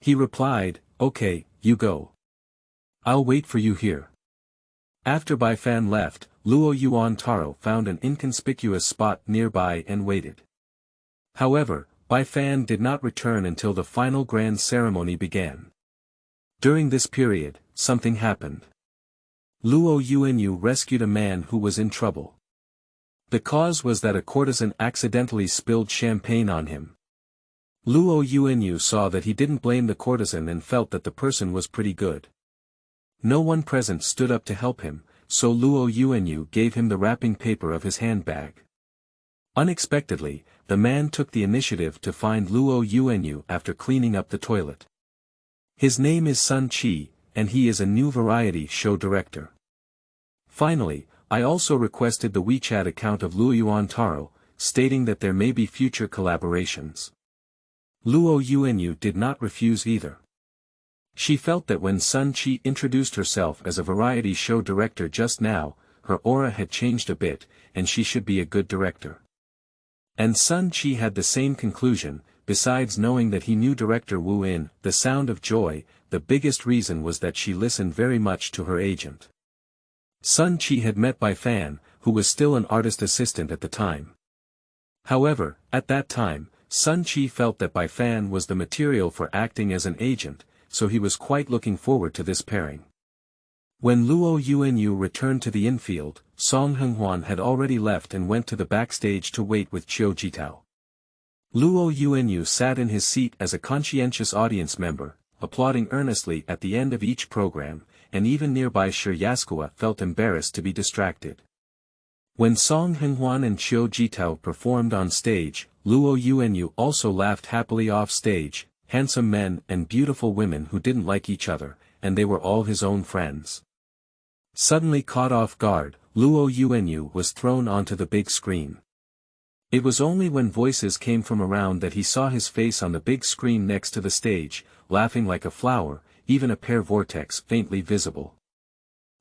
He replied, "Okay, you go. I'll wait for you here." After Bai Fan left, Luoyuan Taro found an inconspicuous spot nearby and waited. However, Bai Fan did not return until the final grand ceremony began. During this period, something happened. Luoyuan rescued a man who was in trouble. The cause was that a courtesan accidentally spilled champagne on him. Luoyuan saw that he didn't blame the courtesan and felt that the person was pretty good. No one present stood up to help him, so Luoyuan gave him the wrapping paper of his handbag. Unexpectedly, the man took the initiative to find Luoyuan after cleaning up the toilet. His name is Sun Chi, and he is a new variety show director. Finally, I also requested the WeChat account of Luoyuan Taro, stating that there may be future collaborations. Luoyuan did not refuse either. She felt that when Sun Chi introduced herself as a variety show director just now, her aura had changed a bit, and she should be a good director. And Sun Chi had the same conclusion, besides knowing that he knew director Wu in The Sound of Joy. The biggest reason was that she listened very much to her agent. Sun Chi had met Bai Fan, who was still an artist assistant at the time. However, at that time, Sun Chi felt that Bai Fan was the material for acting as an agent, so he was quite looking forward to this pairing. When Luoyuan returned to the infield, Song Henghuan had already left and went to the backstage to wait with Qiu Jitao. Luoyuan sat in his seat as a conscientious audience member, applauding earnestly at the end of each program, and even nearby Xiao felt embarrassed to be distracted. When Song Henghuan and Qiu Jitao performed on stage, Luoyuan also laughed happily off stage, handsome men and beautiful women who didn't like each other, and they were all his own friends. Suddenly caught off guard, Luoyuan was thrown onto the big screen. It was only when voices came from around that he saw his face on the big screen next to the stage, laughing like a flower, even a pear vortex faintly visible.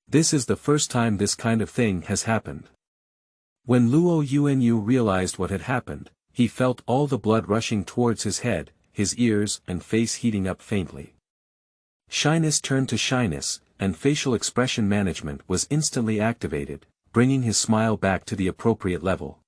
This is the first time this kind of thing has happened. When Luoyuan realized what had happened, he felt all the blood rushing towards his head, his ears and face heating up faintly. Shyness turned to shyness, and facial expression management was instantly activated, bringing his smile back to the appropriate level.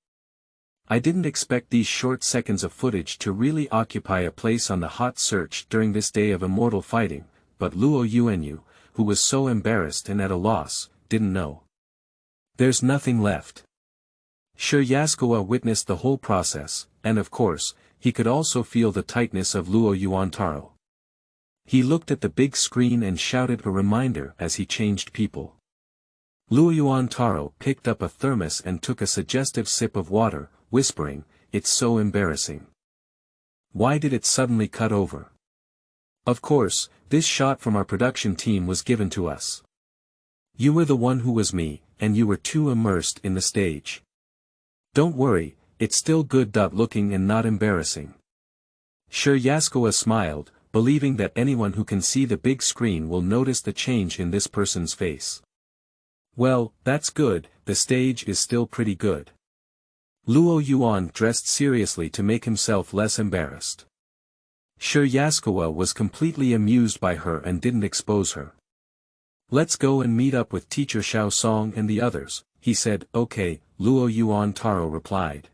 I didn't expect these short seconds of footage to really occupy a place on the hot search during this day of immortal fighting, but Luoyuan, who was so embarrassed and at a loss, didn't know. There's nothing left. Xiao witnessed the whole process, and of course, he could also feel the tightness of Luoyuan Taro. He looked at the big screen and shouted a reminder as he changed people. Luoyuan Taro picked up a thermos and took a suggestive sip of water, whispering, "It's so embarrassing. Why did it suddenly cut over?" Of course, this shot from our production team was given to us. You were the one who was me, and you were too immersed in the stage. Don't worry, it's still good. Looking and not embarrassing. Xiao smiled, believing that anyone who can see the big screen will notice the change in this person's face. Well, that's good, the stage is still pretty good. Luoyuan dressed seriously to make himself less embarrassed. Xiao was completely amused by her and didn't expose her. Let's go and meet up with teacher Xiao Song and the others, he said. Okay, Luoyuan Taro replied.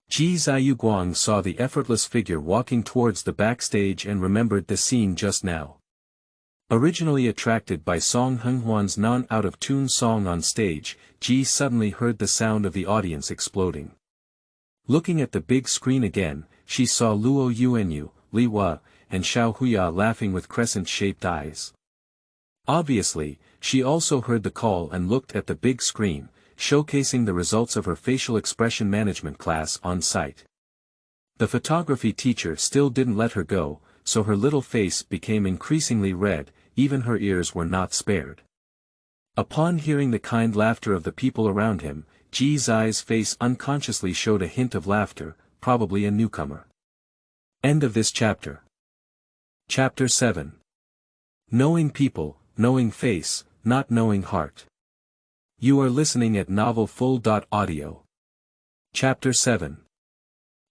Ji Ziyuguang saw the effortless figure walking towards the backstage and remembered the scene just now. Originally attracted by Song Henghuan's non-out-of-tune song on stage, Ji suddenly heard the sound of the audience exploding. Looking at the big screen again, she saw Luoyuan, Li Hua, and Xiao Huya laughing with crescent-shaped eyes. Obviously, she also heard the call and looked at the big screen, showcasing the results of her facial expression management class on site. The photography teacher still didn't let her go, so her little face became increasingly red, even her ears were not spared. Upon hearing the kind laughter of the people around him, Ji Zai's face unconsciously showed a hint of laughter, probably a newcomer. End of this chapter. Chapter 7. Knowing people, knowing face, not knowing heart. You are listening at novelfull.audio. Chapter 7.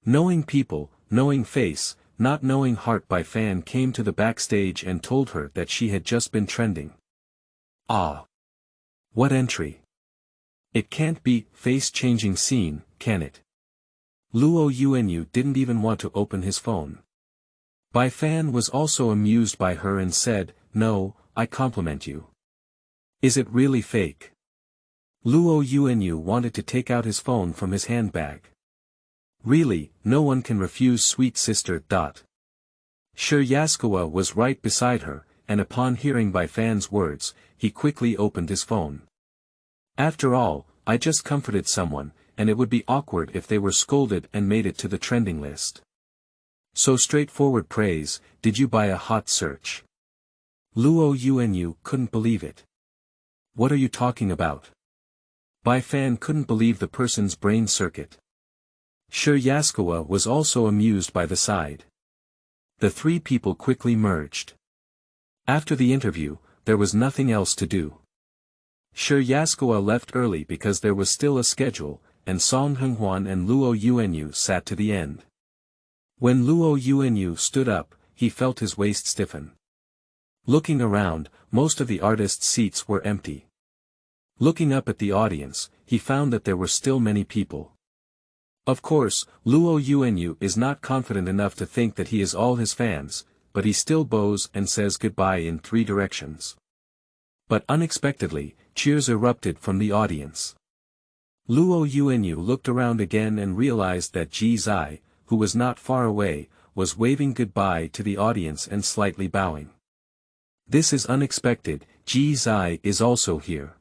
Knowing people, knowing face, not knowing heart. By Fan came to the backstage and told her that she had just been trending. Ah! What entry! It can't be face-changing scene, can it? Luoyuan didn't even want to open his phone. Bai Fan was also amused by her and said, "No, I compliment you. Is it really fake?" Luoyuan wanted to take out his phone from his handbag. Really, no one can refuse sweet sister. Xiao was right beside her, and upon hearing Bai Fan's words, he quickly opened his phone. After all, I just comforted someone, and it would be awkward if they were scolded and made it to the trending list. So straightforward praise. Did you buy a hot search? Luoyuan couldn't believe it. What are you talking about? Bai Fan couldn't believe the person's brain circuit. Xiao was also amused by the side. The three people quickly merged. After the interview, there was nothing else to do. Xiao left early because there was still a schedule, and Song Henghuan and Luoyuan sat to the end. When Luoyuan stood up, he felt his waist stiffen. Looking around, most of the artists' seats were empty. Looking up at the audience, he found that there were still many people. Of course, Luoyuan is not confident enough to think that he is all his fans, but he still bows and says goodbye in three directions. But unexpectedly, cheers erupted from the audience. Luoyuan looked around again and realized that Ji Zai, who was not far away, was waving goodbye to the audience and slightly bowing. This is unexpected, Ji Zai is also here.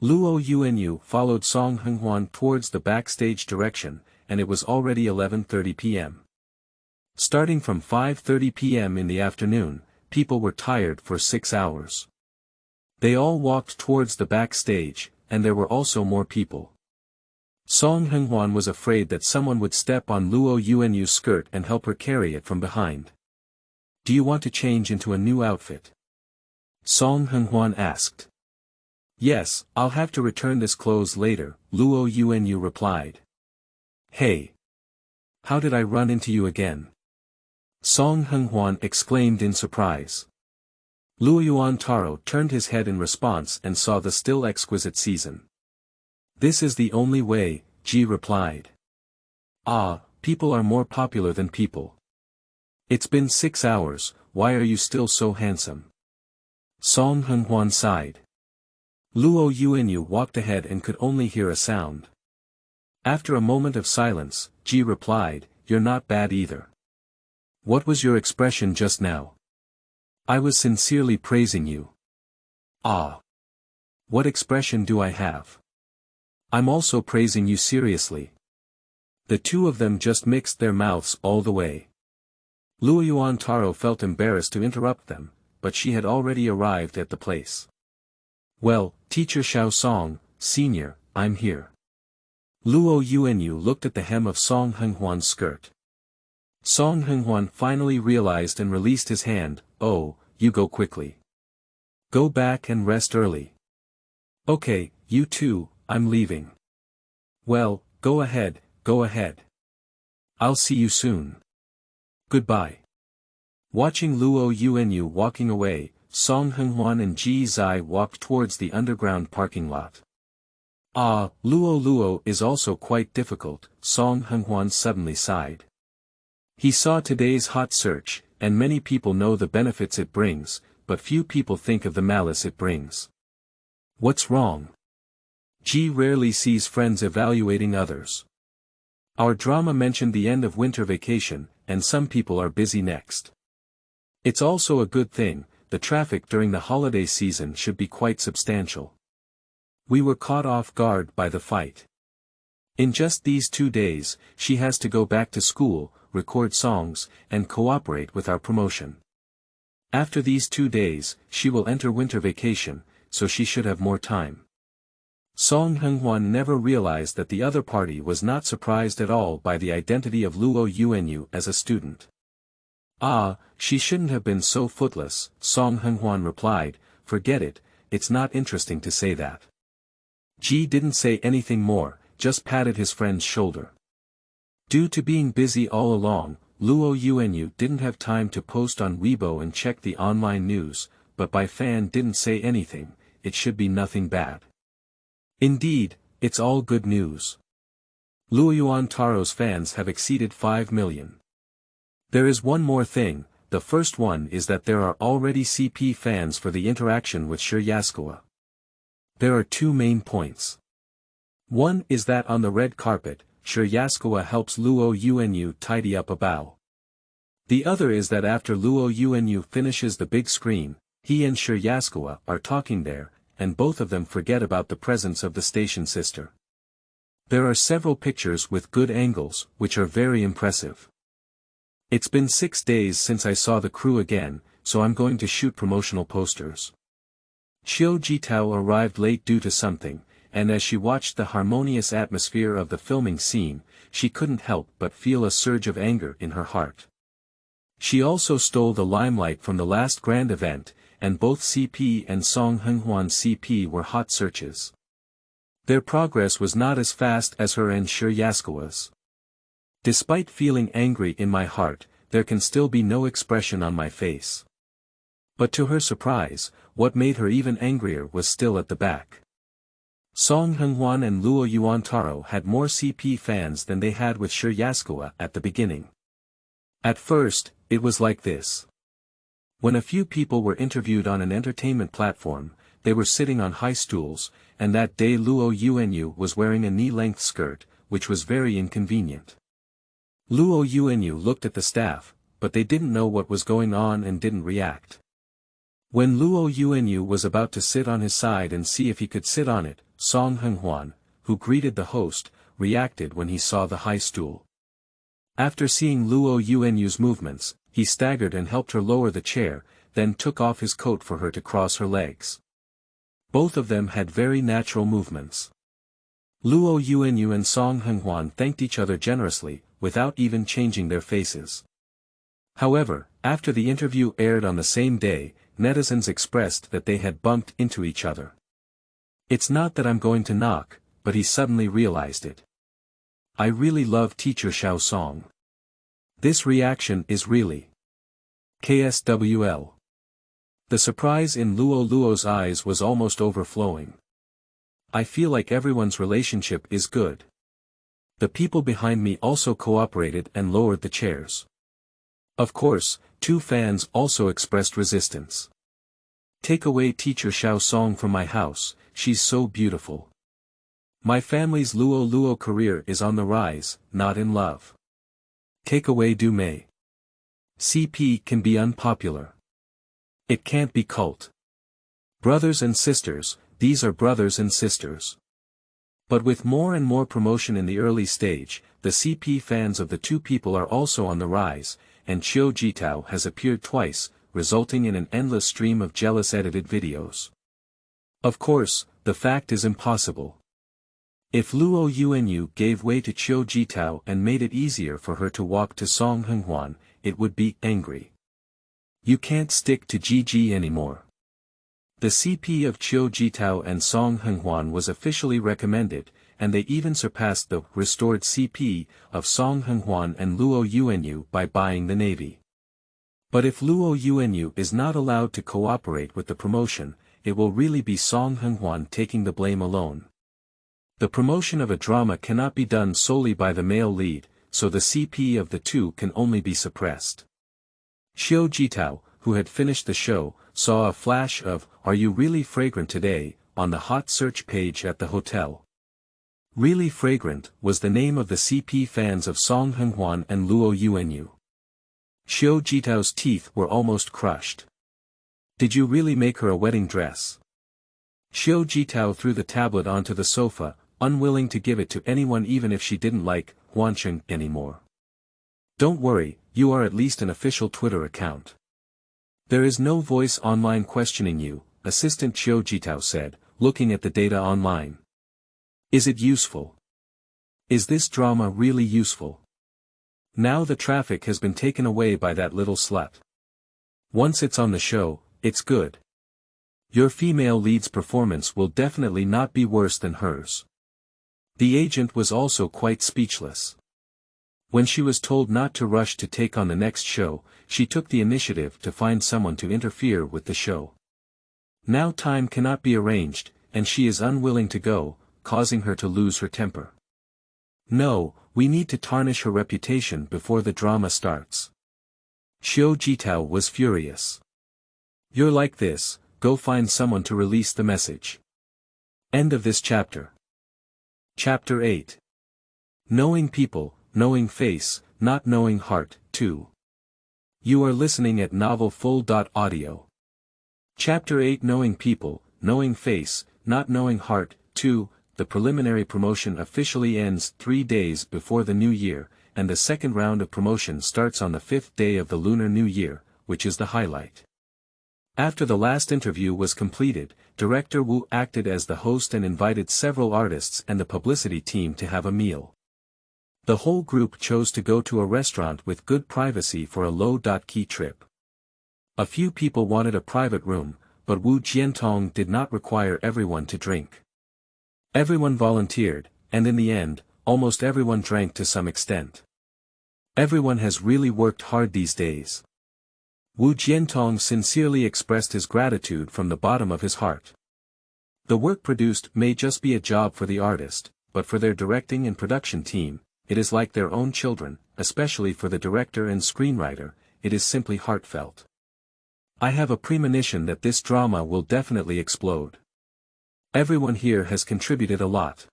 Luoyuan followed Song Henghuan towards the backstage direction, and it was already 11:30 p.m. Starting from 5:30 p.m. in the afternoon, people were tired for 6 hours. They all walked towards the backstage, and there were also more people. Song Henghuan was afraid that someone would step on Luoyuan's skirt and help her carry it from behind. Do you want to change into a new outfit? Song Henghuan asked. Yes, I'll have to return this clothes later, Luoyuan replied. Hey! How did I run into you again? Song Henghuan exclaimed in surprise. Luoyuan Taro turned his head in response and saw the still exquisite season. This is the only way, Ji replied. Ah, people are more popular than people. It's been 6 hours, why are you still so handsome? Song Henghuan sighed. Luoyuan walked ahead and could only hear a sound. After a moment of silence, Ji replied, you're not bad either. What was your expression just now? I was sincerely praising you. Ah. What expression do I have? I'm also praising you seriously. The two of them just mixed their mouths all the way. Luoyuan Taro felt embarrassed to interrupt them, but she had already arrived at the place. Well, Teacher Xiao Song, Senior, I'm here. Luoyuan looked at the hem of Song Henghuan's skirt. Song Henghuan finally realized and released his hand. Oh, you go quickly. Go back and rest early. Okay, you too, I'm leaving. Well, go ahead, go ahead. I'll see you soon. Goodbye. Watching Luoyuan walking away, Song Henghuan and Ji Zai walked towards the underground parking lot. Ah, Luo Luo is also quite difficult, Song Henghuan suddenly sighed. He saw today's hot search, and many people know the benefits it brings, but few people think of the malice it brings. What's wrong? Ji rarely sees friends evaluating others. Our drama mentioned the end of winter vacation, and some people are busy next. It's also a good thing, the traffic during the holiday season should be quite substantial. We were caught off guard by the fight. In just these 2 days, she has to go back to school, record songs, and cooperate with our promotion. After these 2 days, she will enter winter vacation, so she should have more time. Song Henghuan never realized that the other party was not surprised at all by the identity of Luoyuan as a student. Ah, she shouldn't have been so footless, Song Henghuan replied, forget it, it's not interesting to say that. Ji didn't say anything more, just patted his friend's shoulder. Due to being busy all along, Luoyuan didn't have time to post on Weibo and check the online news, but Bai Fan didn't say anything, it should be nothing bad. Indeed, it's all good news. Luoyuan Taro's fans have exceeded 5 million. There is one more thing, the first one is that there are already CP fans for the interaction with Xiao. There are 2 main points. One is that on the red carpet, Xiao helps Luoyuan tidy up a bow. The other is that after Luoyuan finishes the big screen, he and Xiao are talking there, and both of them forget about the presence of the station sister. There are several pictures with good angles, which are very impressive. It's been 6 days since I saw the crew again, so I'm going to shoot promotional posters. Xiao Jitao arrived late due to something, and as she watched the harmonious atmosphere of the filming scene, she couldn't help but feel a surge of anger in her heart. She also stole the limelight from the last grand event, and both CP and Song Henghuan CP were hot searches. Their progress was not as fast as her and Xiao's. Despite feeling angry in my heart, there can still be no expression on my face. But to her surprise, what made her even angrier was still at the back. Song Henghuan and Luoyuan Taro had more CP fans than they had with Xiao at the beginning. At first, it was like this. When a few people were interviewed on an entertainment platform, they were sitting on high stools, and that day Luoyuan was wearing a knee-length skirt, which was very inconvenient. Luoyuan looked at the staff, but they didn't know what was going on and didn't react. When Luoyuan was about to sit on his side and see if he could sit on it, Song Henghuan, who greeted the host, reacted when he saw the high stool. After seeing Luoyuan's movements, he staggered and helped her lower the chair, then took off his coat for her to cross her legs. Both of them had very natural movements. Luoyuan and Song Henghuan thanked each other generously, without even changing their faces. However, after the interview aired on the same day, netizens expressed that they had bumped into each other. It's not that I'm going to knock, but he suddenly realized it. I really love Teacher Xiao Song. This reaction is really KSWL. The surprise in Luo Luo's eyes was almost overflowing. I feel like everyone's relationship is good. The people behind me also cooperated and lowered the chairs. Of course, 2 fans also expressed resistance. Take away teacher Xiao song from my house, she's so beautiful. My family's Luo Luo career is on the rise, not in love. Take away Du Mei. CP can be unpopular. It can't be cult. Brothers and sisters, these are brothers and sisters. But with more and more promotion in the early stage, the CP fans of the 2 people are also on the rise, and Xiao Jitao has appeared twice, resulting in an endless stream of jealous edited videos. Of course, the fact is impossible. If Luoyuan gave way to Xiao Jitao and made it easier for her to walk to Song Henghuan, it would be angry. You can't stick to GG anymore. The CP of Xiao Jitao and Song Henghuan was officially recommended, and they even surpassed the restored CP of Song Henghuan and Luoyuan by buying the navy. But if Luoyuan is not allowed to cooperate with the promotion, it will really be Song Henghuan taking the blame alone. The promotion of a drama cannot be done solely by the male lead, so the CP of the 2 can only be suppressed. Xiao Jitao, who had finished the show, saw a flash of "Are you really fragrant today?" on the hot search page at the hotel. Really Fragrant was the name of the CP fans of Song Henghuan and Luoyuan. Xiao Jitao's teeth were almost crushed. Did you really make her a wedding dress? Xiao Jitao threw the tablet onto the sofa, unwilling to give it to anyone even if she didn't like Huancheng anymore. Don't worry, you are at least an official Twitter account. There is no voice online questioning you, Assistant Xiao Jitao said, looking at the data online. Is it useful? Is this drama really useful? Now the traffic has been taken away by that little slut. Once it's on the show, it's good. Your female lead's performance will definitely not be worse than hers. The agent was also quite speechless. When she was told not to rush to take on the next show, she took the initiative to find someone to interfere with the show. Now time cannot be arranged, and she is unwilling to go, causing her to lose her temper. No, we need to tarnish her reputation before the drama starts. Xiao Jitao was furious. You're like this, go find someone to release the message. End of this chapter. Chapter 8. Knowing People, Knowing Face, Not Knowing Heart, 2. You are listening at novelfull.audio. Chapter 8 Knowing People, Knowing Face, Not Knowing Heart, 2. The preliminary promotion officially ends 3 days before the new year, and the second round of promotion starts on the 5th day of the Lunar New Year, which is the highlight. After the last interview was completed, Director Wu acted as the host and invited several artists and the publicity team to have a meal. The whole group chose to go to a restaurant with good privacy for a low-key trip. A few people wanted a private room, but Wu Jiantong did not require everyone to drink. Everyone volunteered, and in the end, almost everyone drank to some extent. Everyone has really worked hard these days. Wu Jiantong sincerely expressed his gratitude from the bottom of his heart. The work produced may just be a job for the artist, but for their directing and production team, it is like their own children, especially for the director and screenwriter, it is simply heartfelt. I have a premonition that this drama will definitely explode. Everyone here has contributed a lot.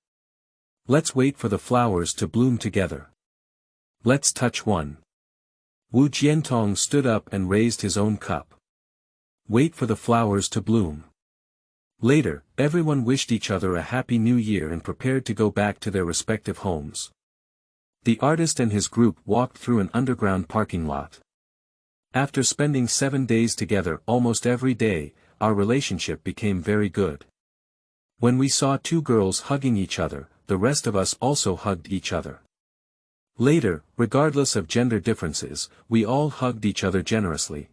Let's wait for the flowers to bloom together. Let's touch one. Wu Jiantong stood up and raised his own cup. Wait for the flowers to bloom. Later, everyone wished each other a happy new year and prepared to go back to their respective homes. The artist and his group walked through an underground parking lot. After spending 7 days together almost every day, our relationship became very good. When we saw 2 girls hugging each other, the rest of us also hugged each other. Later, regardless of gender differences, we all hugged each other generously.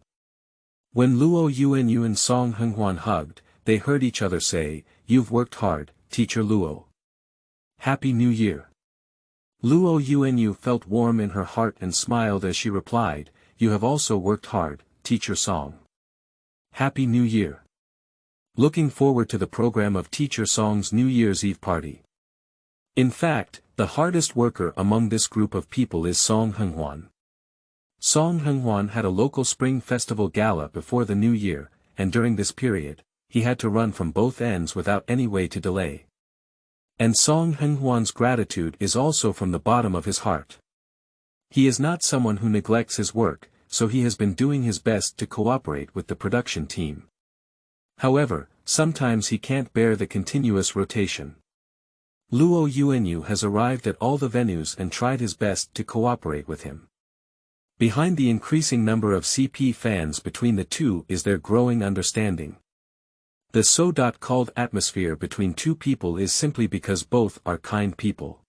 When Luoyuan and Song Henghuan hugged, they heard each other say, "You've worked hard, Teacher Luo. Happy New Year." Luoyuan felt warm in her heart and smiled as she replied, "You have also worked hard, Teacher Song. Happy New Year. Looking forward to the program of Teacher Song's New Year's Eve party." In fact, the hardest worker among this group of people is Song Henghuan. Song Henghuan had a local spring festival gala before the new year, and during this period, he had to run from both ends without any way to delay. And Song Henghuan's gratitude is also from the bottom of his heart. He is not someone who neglects his work, so he has been doing his best to cooperate with the production team. However, sometimes he can't bear the continuous rotation. Luoyuan has arrived at all the venues and tried his best to cooperate with him. Behind the increasing number of CP fans between the two is their growing understanding. The so-called atmosphere between two people is simply because both are kind people.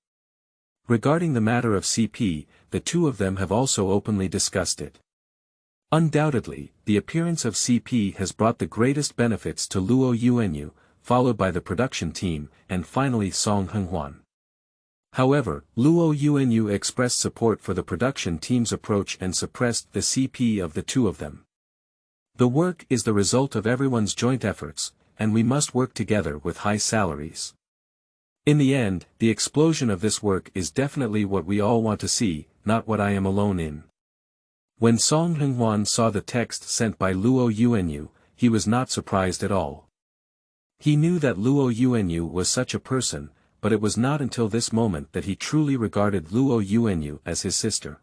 Regarding the matter of CP, the two of them have also openly discussed it. Undoubtedly, the appearance of CP has brought the greatest benefits to Luoyuan, followed by the production team, and finally Song Henghuan. However, Luoyuan expressed support for the production team's approach and suppressed the CP of the two of them. The work is the result of everyone's joint efforts, and we must work together with high salaries. In the end, the explosion of this work is definitely what we all want to see, not what I am alone in. When Song Henghuan saw the text sent by Luoyuan, he was not surprised at all. He knew that Luoyuan was such a person, but it was not until this moment that he truly regarded Luoyuan as his sister.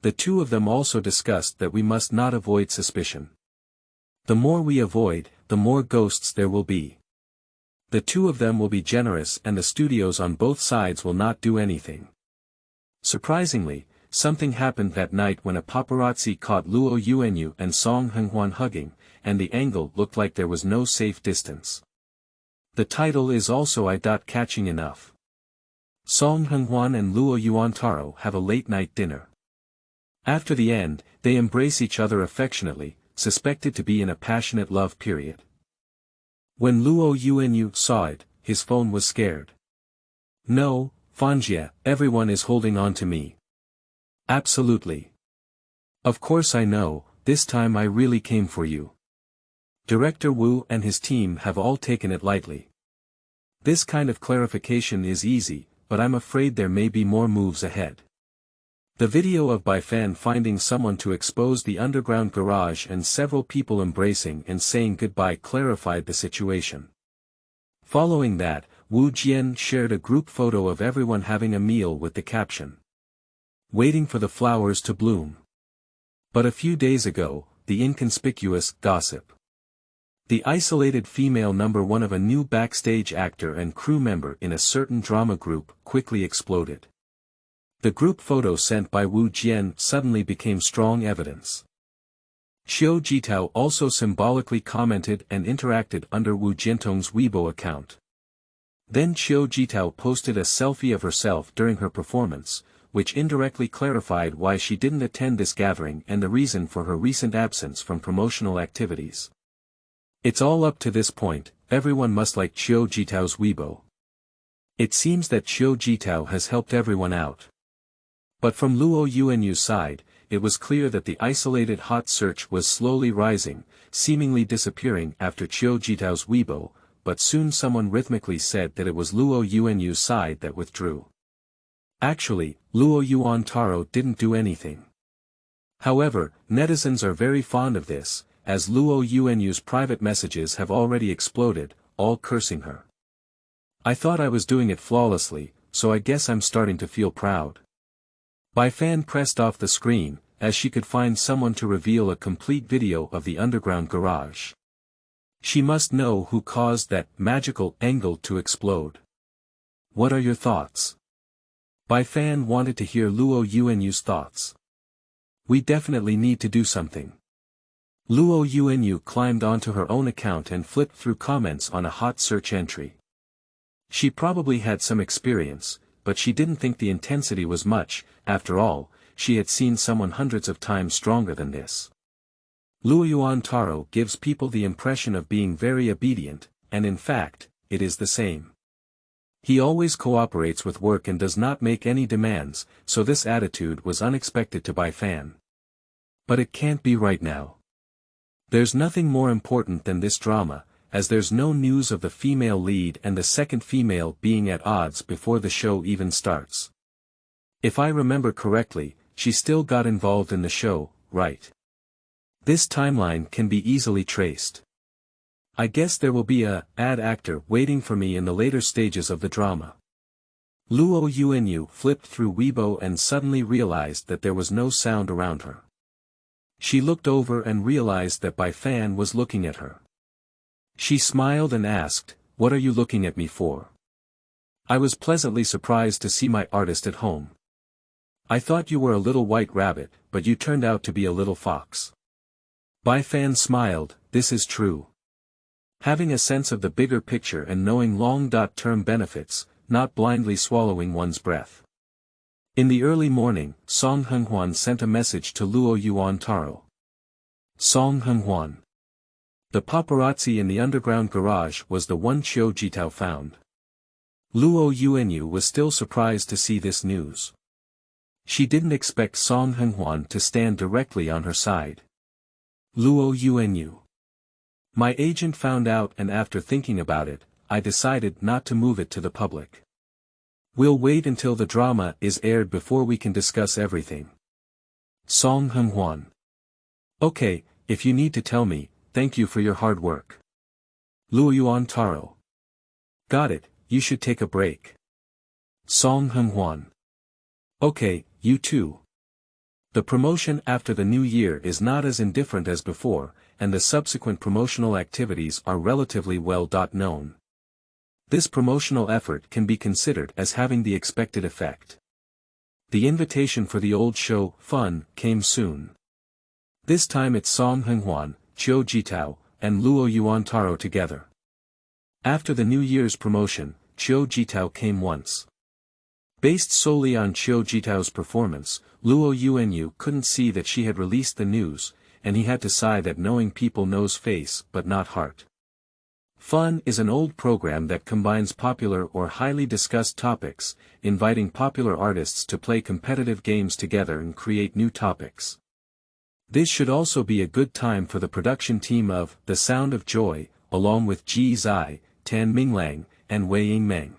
The two of them also discussed that we must not avoid suspicion. The more we avoid, the more ghosts there will be. The two of them will be generous and the studios on both sides will not do anything. Surprisingly, something happened that night when a paparazzi caught Luoyuan and Song Henghuan hugging, and the angle looked like there was no safe distance. The title is also eye-catching enough. Song Henghuan and Luoyuan Taro have a late-night dinner. After the end, they embrace each other affectionately, suspected to be in a passionate love period. When Luoyuan saw it, his phone was scared. "No, Fanjia, everyone is holding on to me." "Absolutely. Of course I know, this time I really came for you." Director Wu and his team have all taken it lightly. This kind of clarification is easy, but I'm afraid there may be more moves ahead. The video of Baifan finding someone to expose the underground garage and several people embracing and saying goodbye clarified the situation. Following that, Wu Jian shared a group photo of everyone having a meal with the caption, "Waiting for the flowers to bloom." But a few days ago, the inconspicuous gossip. The isolated female number one of a new backstage actor and crew member in a certain drama group quickly exploded. The group photo sent by Wu Jian suddenly became strong evidence. Xiao Jitao also symbolically commented and interacted under Wu Jiantong's Weibo account. Then Xiao Jitao posted a selfie of herself during her performance, which indirectly clarified why she didn't attend this gathering and the reason for her recent absence from promotional activities. It's all up to this point, everyone must like Xiao Jitao's Weibo. It seems that Xiao Jitao has helped everyone out. But from Luoyuan's side, it was clear that the isolated hot search was slowly rising, seemingly disappearing after Xiao Jitao's Weibo, but soon someone rhythmically said that it was Luoyuan's side that withdrew. Actually, Luoyuan Taro didn't do anything. However, netizens are very fond of this, as Luoyuan's private messages have already exploded, all cursing her. "I thought I was doing it flawlessly, so I guess I'm starting to feel proud." Baifan pressed off the screen, as she could find someone to reveal a complete video of the underground garage. She must know who caused that magical angle to explode. What are your thoughts? Baifan wanted to hear Luoyuan's thoughts. "We definitely need to do something." Luoyuan climbed onto her own account and flipped through comments on a hot search entry. She probably had some experience, but she didn't think the intensity was much. After all, she had seen someone hundreds of times stronger than this. Luoyuan Taro gives people the impression of being very obedient, and in fact, it is the same. He always cooperates with work and does not make any demands, so this attitude was unexpected to Bai Fan. But it can't be right now. There's nothing more important than this drama, as there's no news of the female lead and the second female being at odds before the show even starts. If I remember correctly, she still got involved in the show, right? This timeline can be easily traced. I guess there will be a ad actor waiting for me in the later stages of the drama. Luoyuan flipped through Weibo and suddenly realized that there was no sound around her. She looked over and realized that Bai Fan was looking at her. She smiled and asked, "What are you looking at me for?" I was pleasantly surprised to see my artist at home. I thought you were a little white rabbit, but you turned out to be a little fox. Bai Fan smiled, "This is true." Having a sense of the bigger picture and knowing long-term benefits, not blindly swallowing one's breath. In the early morning, Song Henghuan sent a message to Luoyuan Taro. Song Henghuan. The paparazzi in the underground garage was the one Xiao Jitao found. Luoyuan was still surprised to see this news. She didn't expect Song Henghuan to stand directly on her side. Luoyuan. My agent found out, and after thinking about it, I decided not to move it to the public. We'll wait until the drama is aired before we can discuss everything. Song Henghuan. Okay, if you need to tell me, thank you for your hard work. Luoyuan Taro. Got it, you should take a break. Song Henghuan. Okay, you too. The promotion after the new year is not as indifferent as before, and the subsequent promotional activities are relatively well known. This promotional effort can be considered as having the expected effect. The invitation for the old show, Fun, came soon. This time it's Song Henghuan, Xiao Jitao, and Luoyuan Taro together. After the New Year's promotion, Xiao Jitao came once. Based solely on Xiao Jitao's performance, Luoyuan couldn't see that she had released the news, and he had to sigh that knowing people knows face but not heart. Fun is an old program that combines popular or highly discussed topics, inviting popular artists to play competitive games together and create new topics. This should also be a good time for the production team of The Sound of Joy, along with Ji Zai, Tan Minglang, and Wei Yingmeng.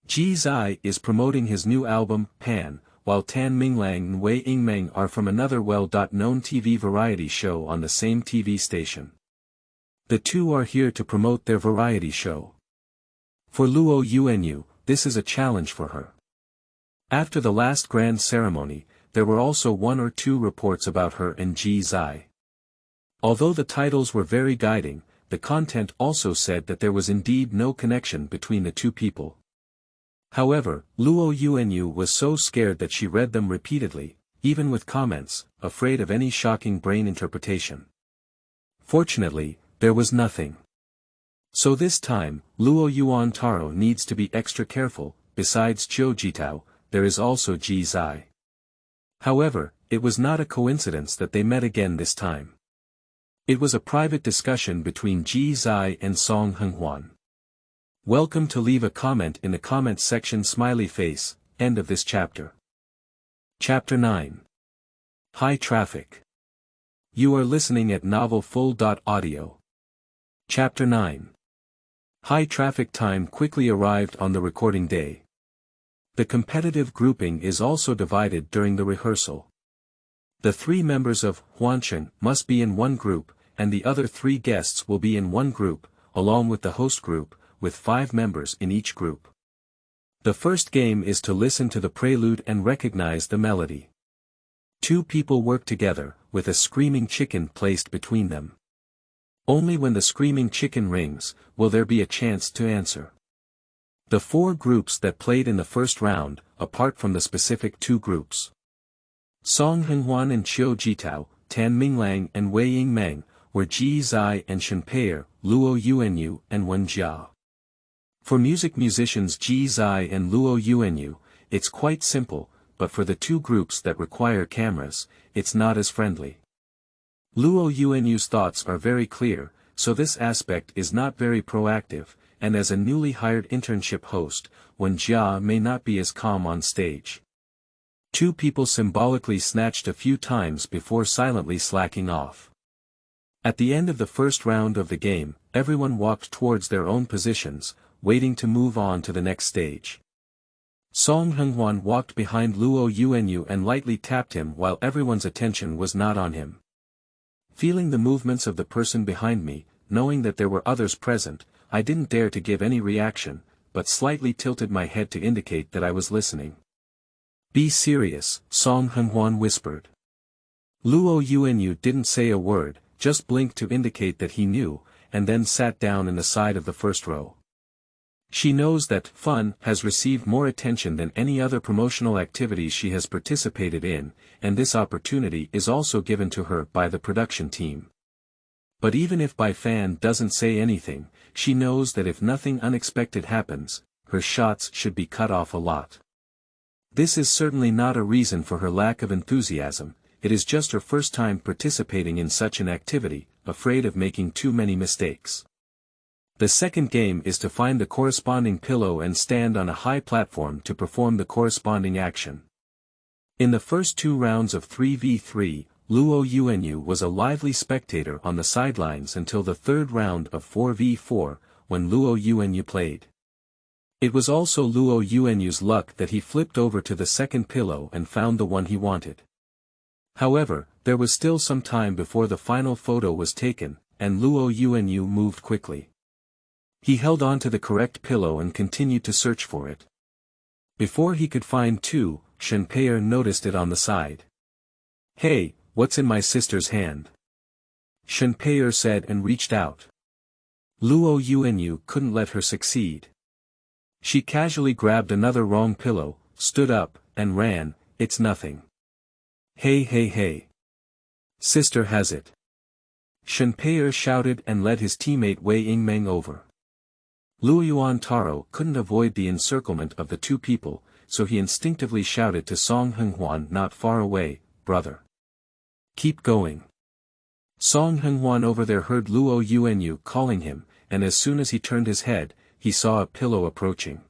Ji Zai is promoting his new album, Pan, while Tan Minglang and Wei Yingmeng are from another well-known TV variety show on the same TV station. The two are here to promote their variety show. For Luoyuan, this is a challenge for her. After the last grand ceremony, there were also one or two reports about her and Ji Zai. Although the titles were very guiding, the content also said that there was indeed no connection between the two people. However, Luoyuan was so scared that she read them repeatedly, even with comments, afraid of any shocking brain interpretation. Fortunately, there was nothing. So this time, Luoyuan Taro needs to be extra careful. Besides Xiao Jitao, there is also Ji Zai. However, it was not a coincidence that they met again this time. It was a private discussion between Ji Zai and Song Henghuan. Welcome to leave a comment in the comment section. Smiley face. End of this chapter. Chapter 9. High Traffic. You are listening at novelfull.audio. Chapter 9. High traffic time quickly arrived on the recording day. The competitive grouping is also divided during the rehearsal. The 3 members of Huanshen must be in one group, and the other 3 guests will be in one group, along with the host group, with 5 members in each group. The first game is to listen to the prelude and recognize the melody. 2 people work together, with a screaming chicken placed between them. Only when the screaming chicken rings, will there be a chance to answer. The 4 groups that played in the first round, apart from the specific 2 groups. Song Henghuan and Xiao Jitao, Tan Minglang and Wei Yingmeng, were Ji Zai and Shenpeier, Luoyuan and Wen Jia. For music musicians Ji Zai and Luoyuan, it's quite simple, but for the 2 groups that require cameras, it's not as friendly. Luoyuan's thoughts are very clear, so this aspect is not very proactive, and as a newly hired internship host, when Jia may not be as calm on stage. Two people symbolically snatched a few times before silently slacking off. At the end of the first round of the game, everyone walked towards their own positions, waiting to move on to the next stage. Song Henghuan walked behind Luoyuan and lightly tapped him while everyone's attention was not on him. Feeling the movements of the person behind me, knowing that there were others present, I didn't dare to give any reaction, but slightly tilted my head to indicate that I was listening. "Be serious," Song Henghuan whispered. Luoyuan didn't say a word, just blinked to indicate that he knew, and then sat down in the side of the first row. She knows that fun has received more attention than any other promotional activities she has participated in, and this opportunity is also given to her by the production team. But even if Bai Fan doesn't say anything, she knows that if nothing unexpected happens, her shots should be cut off a lot. This is certainly not a reason for her lack of enthusiasm, it is just her first time participating in such an activity, afraid of making too many mistakes. The second game is to find the corresponding pillow and stand on a high platform to perform the corresponding action. In the first 2 rounds of 3v3, Luoyuan was a lively spectator on the sidelines until the third round of 4v4, when Luoyuan played. It was also Luoyuan's luck that he flipped over to the second pillow and found the one he wanted. However, there was still some time before the final photo was taken, and Luoyuan moved quickly. He held on to the correct pillow and continued to search for it. Before he could find 2, Shenpeier noticed it on the side. "Hey, what's in my sister's hand?" Shenpeier said and reached out. Luoyuan couldn't let her succeed. She casually grabbed another wrong pillow, stood up, and ran. "It's nothing." "Hey hey hey. Sister has it." Shenpeier shouted and led his teammate Wei Yingmeng over. Luoyuan Taro couldn't avoid the encirclement of the 2 people, so he instinctively shouted to Song Henghuan not far away, "Brother. Keep going." Song Henghuan over there heard Luoyuan calling him, and as soon as he turned his head, he saw a pillow approaching.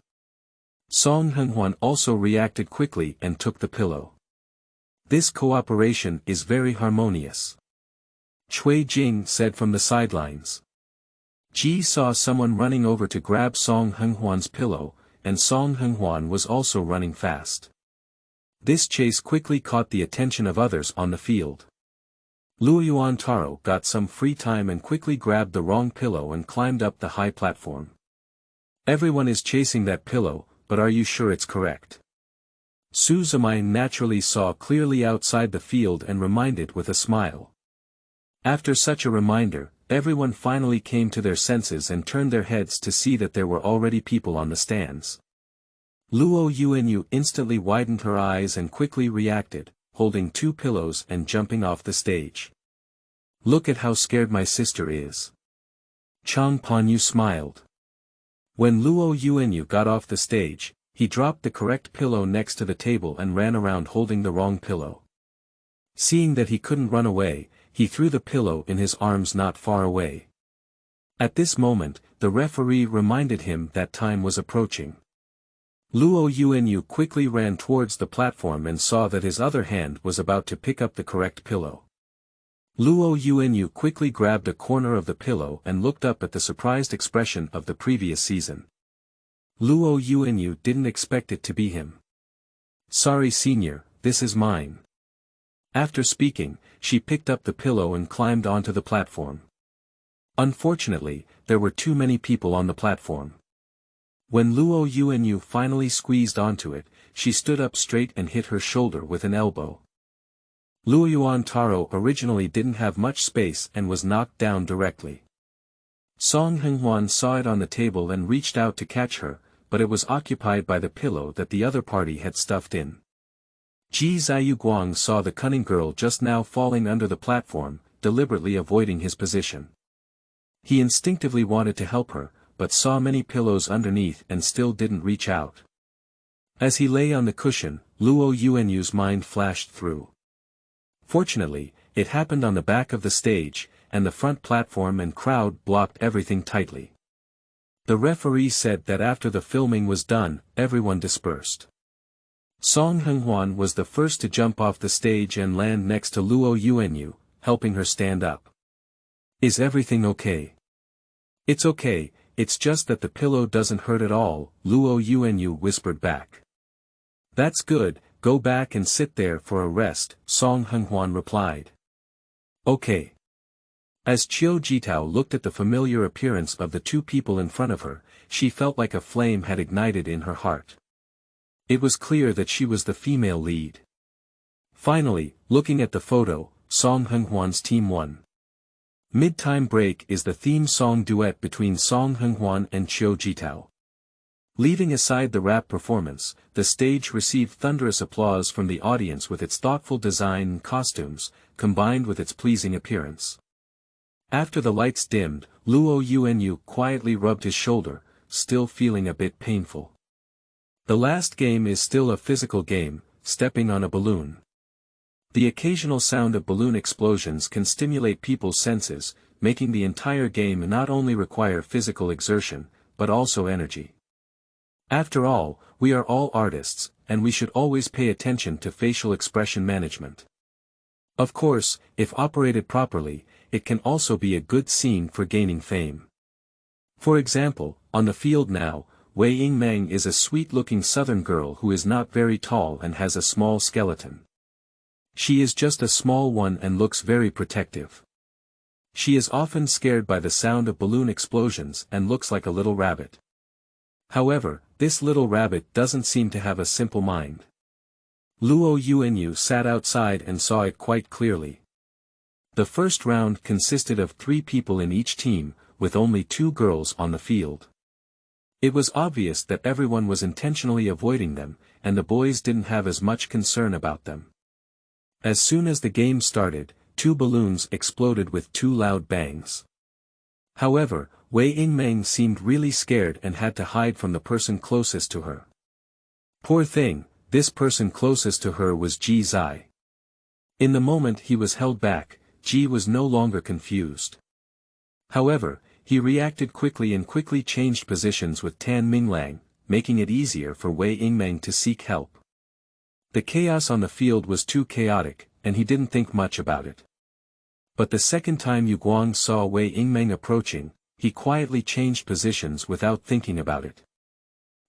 Song Henghuan also reacted quickly and took the pillow. This cooperation is very harmonious. Chui Jing said from the sidelines. Ji saw someone running over to grab Song Henghuan's pillow, and Song Henghuan was also running fast. This chase quickly caught the attention of others on the field. Luoyuan Taro got some free time and quickly grabbed the wrong pillow and climbed up the high platform. "Everyone is chasing that pillow, but are you sure it's correct?" Su Zimai naturally saw clearly outside the field and reminded with a smile. After such a reminder, everyone finally came to their senses and turned their heads to see that there were already people on the stands. Luoyuan instantly widened her eyes and quickly reacted, holding 2 pillows and jumping off the stage. "Look at how scared my sister is." Chang Panyu smiled. When Luoyuan got off the stage, he dropped the correct pillow next to the table and ran around holding the wrong pillow. Seeing that he couldn't run away, he threw the pillow in his arms not far away. At this moment, the referee reminded him that time was approaching. Luoyuan quickly ran towards the platform and saw that his other hand was about to pick up the correct pillow. Luoyuan quickly grabbed a corner of the pillow and looked up at the surprised expression of the previous season. Luoyuan didn't expect it to be him. "Sorry senior, this is mine." After speaking, she picked up the pillow and climbed onto the platform. Unfortunately, there were too many people on the platform. When Luoyuan finally squeezed onto it, she stood up straight and hit her shoulder with an elbow. Luoyuan Taro originally didn't have much space and was knocked down directly. Song Henghuan saw it on the table and reached out to catch her, but it was occupied by the pillow that the other party had stuffed in. Ji Ziyuguang saw the cunning girl just now falling under the platform, deliberately avoiding his position. He instinctively wanted to help her, but saw many pillows underneath and still didn't reach out. As he lay on the cushion, Luoyuan's mind flashed through. Fortunately, it happened on the back of the stage, and the front platform and crowd blocked everything tightly. The referee said that after the filming was done, everyone dispersed. Song Henghuan was the first to jump off the stage and land next to Luoyuan, helping her stand up. Is everything okay? It's okay, it's just that the pillow doesn't hurt at all, Luoyuan whispered back. That's good, go back and sit there for a rest, Song Henghuan replied. Okay. As Xiao Jitao looked at the familiar appearance of the two people in front of her, she felt like a flame had ignited in her heart. It was clear that she was the female lead. Finally, looking at the photo, Song Henghuan's team won. Mid-Time Break is the theme song duet between Song Henghuan and Xiao Jitao. Leaving aside the rap performance, the stage received thunderous applause from the audience with its thoughtful design and costumes, combined with its pleasing appearance. After the lights dimmed, Luoyuan quietly rubbed his shoulder, still feeling a bit painful. The last game is still a physical game, stepping on a balloon. The occasional sound of balloon explosions can stimulate people's senses, making the entire game not only require physical exertion, but also energy. After all, we are all artists, and we should always pay attention to facial expression management. Of course, if operated properly, it can also be a good scene for gaining fame. For example, on the field now, Wei Yingmeng is a sweet-looking southern girl who is not very tall and has a small skeleton. She is just a small one and looks very protective. She is often scared by the sound of balloon explosions and looks like a little rabbit. However, this little rabbit doesn't seem to have a simple mind. Luoyuan sat outside and saw it quite clearly. The first round consisted of 3 people in each team, with only 2 girls on the field. It was obvious that everyone was intentionally avoiding them, and the boys didn't have as much concern about them. As soon as the game started, 2 balloons exploded with 2 loud bangs. However, Wei Yingmeng seemed really scared and had to hide from the person closest to her. Poor thing, this person closest to her was Ji Zai. In the moment he was held back, Ji was no longer confused. However, he reacted quickly and quickly changed positions with Tan Minglang, making it easier for Wei Yingmeng to seek help. The chaos on the field was too chaotic, and he didn't think much about it. But the second time Yu Guang saw Wei Yingmeng approaching, he quietly changed positions without thinking about it.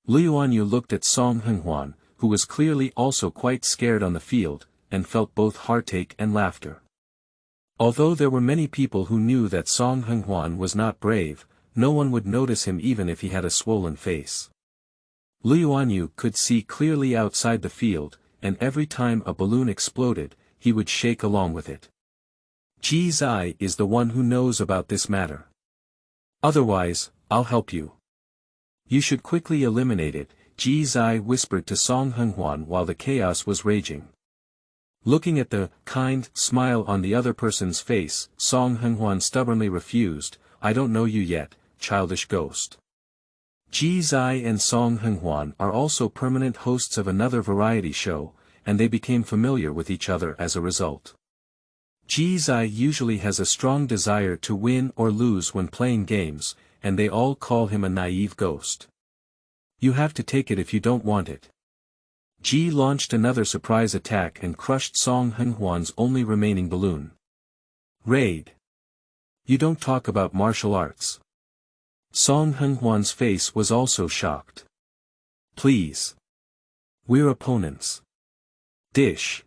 Luoyuan looked at Song Henghuan, who was clearly also quite scared on the field, and felt both heartache and laughter. Although there were many people who knew that Song Henghuan was not brave, no one would notice him even if he had a swollen face. Luoyuan could see clearly outside the field, and every time a balloon exploded, he would shake along with it. Ji Zai is the one who knows about this matter. Otherwise, I'll help you. You should quickly eliminate it, Ji Zai whispered to Song Henghuan while the chaos was raging. Looking at the kind smile on the other person's face, Song Henghuan stubbornly refused, I don't know you yet, childish ghost. Ji Zai and Song Henghuan are also permanent hosts of another variety show, and they became familiar with each other as a result. Ji Zai usually has a strong desire to win or lose when playing games, and they all call him a naive ghost. You have to take it if you don't want it. Ji launched another surprise attack and crushed Song Henghuan's only remaining balloon. Raid. You don't talk about martial arts. Song Henghuan's face was also shocked. Please. We're opponents. Dish.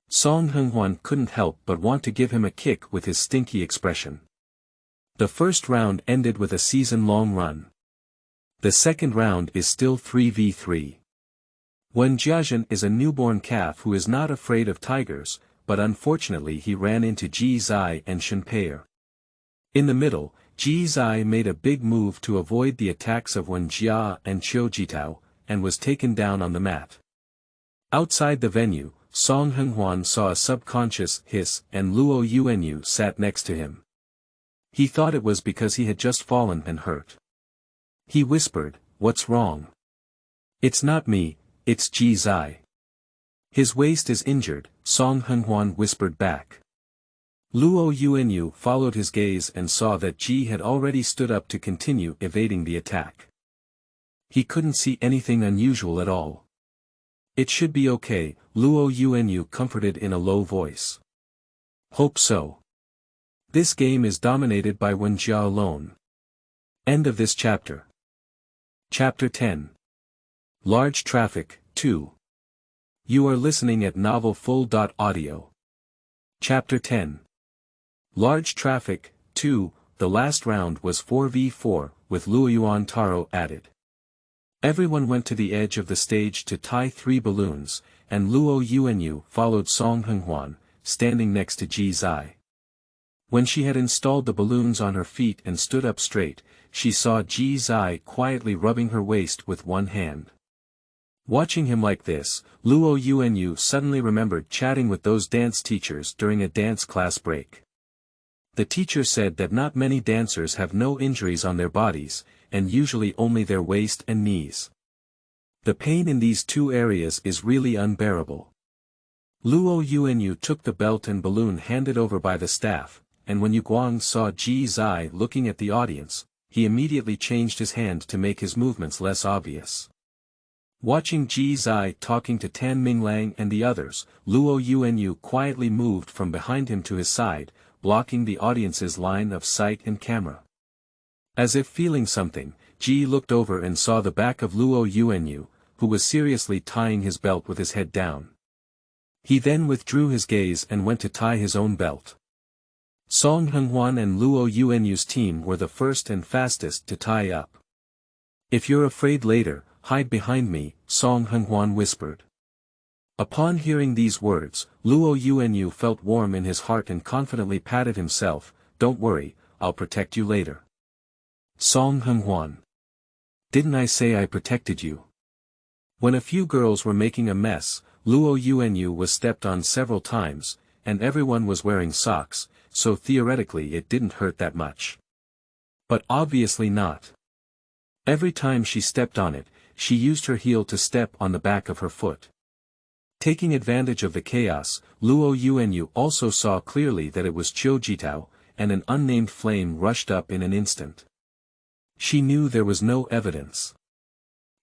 Song Henghuan couldn't help but want to give him a kick with his stinky expression. The first round ended with a season-long run. The second round is still 3v3. Wen Jiazhen is a newborn calf who is not afraid of tigers, but unfortunately he ran into Ji Zai and Shenpeier. In the middle, Ji Zai made a big move to avoid the attacks of Wen Jia and Xiao Jitao, and was taken down on the mat. Outside the venue, Song Henghuan saw a subconscious hiss and Luoyuan sat next to him. He thought it was because he had just fallen and hurt. He whispered, "What's wrong?" "It's not me, it's Ji Zai." "His waist is injured," Song Henghuan whispered back. Luoyuan followed his gaze and saw that Ji had already stood up to continue evading the attack. He couldn't see anything unusual at all. It should be okay, Luoyuan comforted in a low voice. Hope so. This game is dominated by Wen Jia alone. End of this chapter. Chapter 10. Large Traffic, 2. You are listening at novelfull.audio. Chapter 10. Large Traffic, 2. The last round was 4v4, with Luoyuan Taro added. Everyone went to the edge of the stage to tie 3 balloons, and Luoyuan followed Song Henghuan, standing next to Ji Zai. When she had installed the balloons on her feet and stood up straight, she saw Ji Zai quietly rubbing her waist with one hand. Watching him like this, Luoyuan suddenly remembered chatting with those dance teachers during a dance class break. The teacher said that not many dancers have no injuries on their bodies, and usually only their waist and knees. The pain in these 2 areas is really unbearable. Luoyuan took the belt and balloon handed over by the staff, and when Guang saw Ji Zai looking at the audience, he immediately changed his hand to make his movements less obvious. Watching Ji Zai talking to Tan Minglang and the others, Luoyuan quietly moved from behind him to his side, blocking the audience's line of sight and camera. As if feeling something, Ji looked over and saw the back of Luoyuan, who was seriously tying his belt with his head down. He then withdrew his gaze and went to tie his own belt. Song Henghuan and Luoyuan's team were the first and fastest to tie up. If you're afraid later, hide behind me, Song Henghuan whispered. Upon hearing these words, Luoyuan felt warm in his heart and confidently patted himself. Don't worry, I'll protect you later. Song Henghuan. Didn't I say I protected you? When a few girls were making a mess, Luoyuan was stepped on several times, and everyone was wearing socks, so theoretically it didn't hurt that much. But obviously not. Every time she stepped on it, she used her heel to step on the back of her foot. Taking advantage of the chaos, Luoyuan also saw clearly that it was Qiujitao, and an unnamed flame rushed up in an instant. She knew there was no evidence.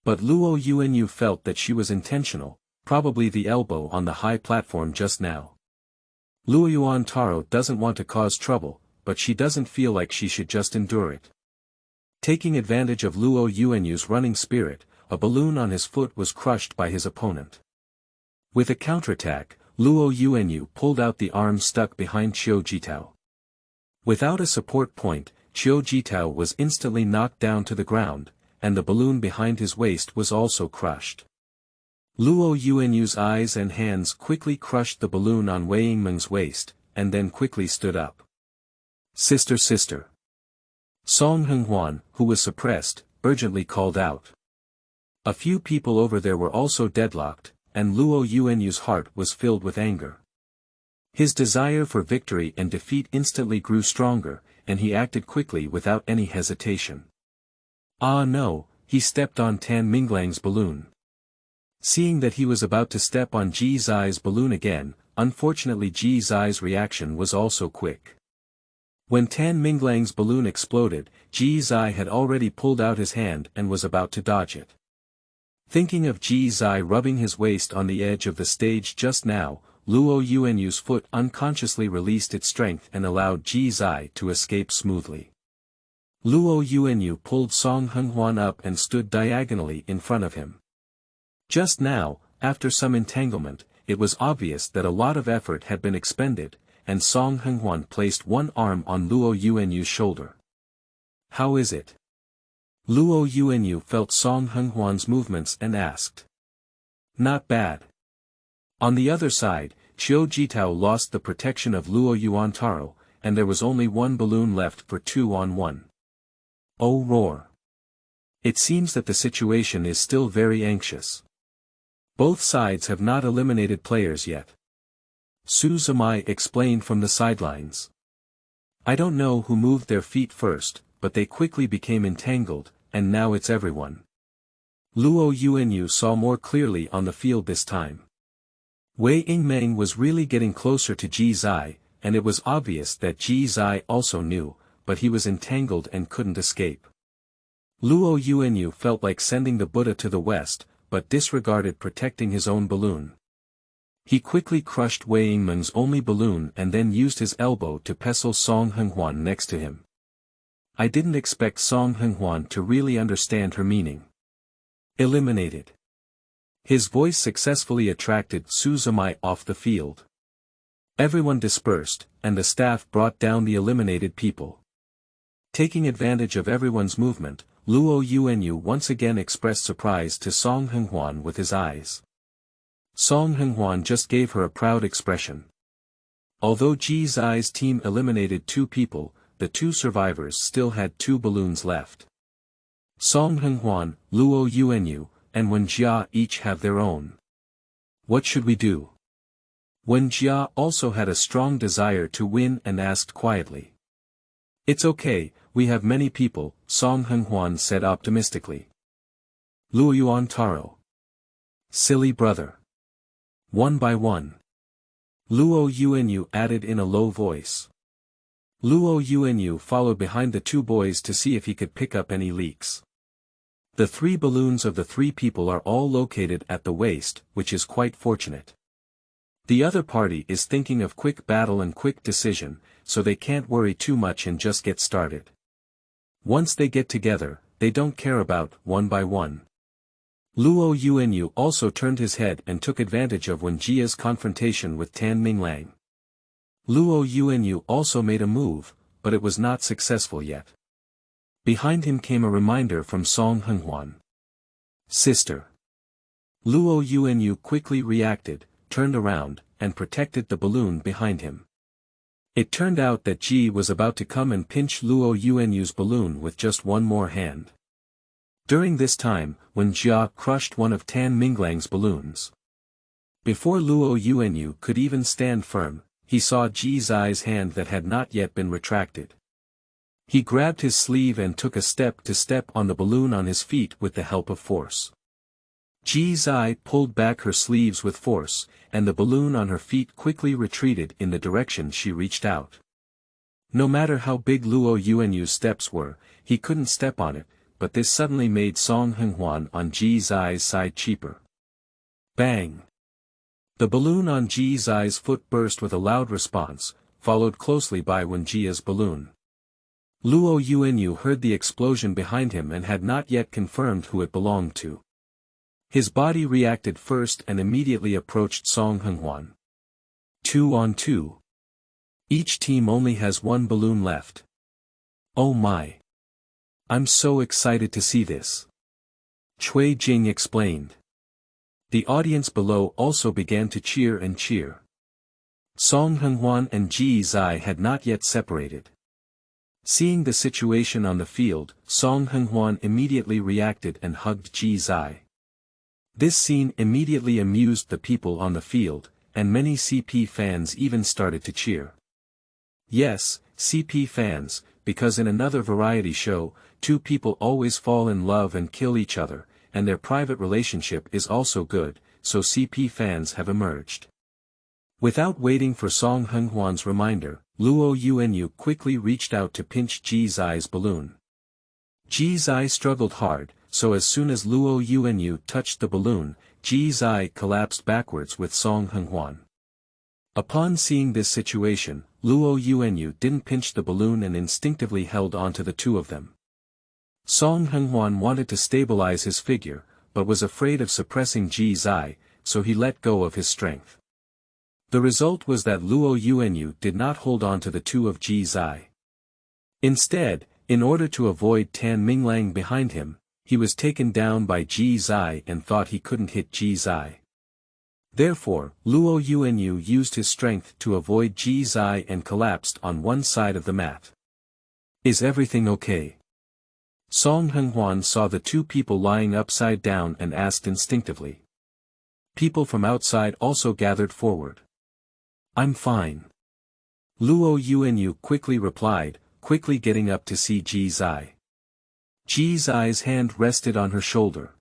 But Luoyuan felt that she was intentional, probably the elbow on the high platform just now. Luoyuan Taro doesn't want to cause trouble, but she doesn't feel like she should just endure it. Taking advantage of Luoyuan's running spirit, a balloon on his foot was crushed by his opponent. With a counterattack, Luoyuan pulled out the arm stuck behind Qiujitao. Without a support point, Qiujitao was instantly knocked down to the ground, and the balloon behind his waist was also crushed. Luoyuan's eyes and hands quickly crushed the balloon on Wei Yingmeng's waist, and then quickly stood up. Sister, sister. Song Henghuan, who was suppressed, urgently called out. A few people over there were also deadlocked, and Luoyuan's heart was filled with anger. His desire for victory and defeat instantly grew stronger, and he acted quickly without any hesitation. Ah no, he stepped on Tan Minglang's balloon. Seeing that he was about to step on Ji Zai's balloon again, unfortunately Ji Zai's reaction was also quick. When Tan Minglang's balloon exploded, Ji Zai had already pulled out his hand and was about to dodge it. Thinking of Ji Zai rubbing his waist on the edge of the stage just now, Luoyuan's foot unconsciously released its strength and allowed Ji Zai to escape smoothly. Luoyuan pulled Song Henghuan up and stood diagonally in front of him. Just now, after some entanglement, it was obvious that a lot of effort had been expended, and Song Henghuan placed one arm on Luoyuan's shoulder. How is it? Luoyuan felt Song Henghuan's movements and asked. Not bad. On the other side, Qiujitao lost the protection of Luoyuan Taro, and there was only one balloon left for 2-on-1. Oh roar. It seems that the situation is still very anxious. Both sides have not eliminated players yet. Suzumai explained from the sidelines. I don't know who moved their feet first, but they quickly became entangled, and now it's everyone. Luoyuan saw more clearly on the field this time. Wei Yingmeng was really getting closer to Ji Zai, and it was obvious that Ji Zai also knew, but he was entangled and couldn't escape. Luoyuan felt like sending the Buddha to the west, but disregarded protecting his own balloon. He quickly crushed Wei Yingmeng's only balloon and then used his elbow to pestle Song Henghuan next to him. I didn't expect Song Henghuan to really understand her meaning. Eliminated. His voice successfully attracted Suzumai off the field. Everyone dispersed, and the staff brought down the eliminated people. Taking advantage of everyone's movement, Luoyuan once again expressed surprise to Song Henghuan with his eyes. Song Henghuan just gave her a proud expression. Although Ji Zai's team eliminated 2 people, the 2 survivors still had 2 balloons left. Song Henghuan, Luoyuan, and Wen Jia each have their own. What should we do? Wen Jia also had a strong desire to win and asked quietly. It's okay, we have many people, Song Henghuan said optimistically. Luoyuan Taro. Silly brother. One by one. Luoyuan added in a low voice. Luoyuan followed behind the 2 boys to see if he could pick up any leaks. The 3 balloons of the 3 people are all located at the waist, which is quite fortunate. The other party is thinking of quick battle and quick decision, so they can't worry too much and just get started. Once they get together, they don't care about one by one. Luoyuan also turned his head and took advantage of Wen Jia's confrontation with Tan Minglang. Luoyuan also made a move, but it was not successful yet. Behind him came a reminder from Song Henghuan. Sister. Luoyuan quickly reacted, turned around, and protected the balloon behind him. It turned out that Ji was about to come and pinch Luoyuan's balloon with just one more hand. During this time, Wen Jia crushed one of Tan Minglang's balloons. Before Luoyuan could even stand firm, he saw Ji Zai's hand that had not yet been retracted. He grabbed his sleeve and took a step on the balloon on his feet with the help of force. Ji Zai pulled back her sleeves with force, and the balloon on her feet quickly retreated in the direction she reached out. No matter how big Luoyuan's steps were, he couldn't step on it, but this suddenly made Song Henghuan on Ji Zai's side cheaper. Bang! The balloon on Ji Zai's foot burst with a loud response, followed closely by Wen Jia's balloon. Luoyuan heard the explosion behind him and had not yet confirmed who it belonged to. His body reacted first and immediately approached Song Henghuan. 2 on 2. Each team only has 1 balloon left. Oh my! I'm so excited to see this. Cui Jing explained. The audience below also began to cheer and cheer. Song Henghuan and Ji Zai had not yet separated. Seeing the situation on the field, Song Henghuan immediately reacted and hugged Ji Zai. This scene immediately amused the people on the field, and many CP fans even started to cheer. Yes, CP fans, because in another variety show, 2 people always fall in love and kill each other, and their private relationship is also good, so CP fans have emerged. Without waiting for Song Henghuan's reminder, Luoyuan quickly reached out to pinch Ji Zai's balloon. Ji Zai struggled hard, so as soon as Luoyuan touched the balloon, Ji Zai collapsed backwards with Song Henghuan. Upon seeing this situation, Luoyuan didn't pinch the balloon and instinctively held onto the 2 of them. Song Henghuan wanted to stabilize his figure, but was afraid of suppressing Ji Zai, so he let go of his strength. The result was that Luoyuan did not hold on to the 2 of Ji Zai. Instead, in order to avoid Tan Minglang behind him, he was taken down by Ji Zai and thought he couldn't hit Ji Zai. Therefore, Luoyuan used his strength to avoid Ji Zai and collapsed on one side of the mat. Is everything okay? Song Henghuan saw the 2 people lying upside down and asked instinctively. People from outside also gathered forward. I'm fine. Luoyuan quickly replied, quickly getting up to see Ji Zai. Ji Zai's hand rested on her shoulder.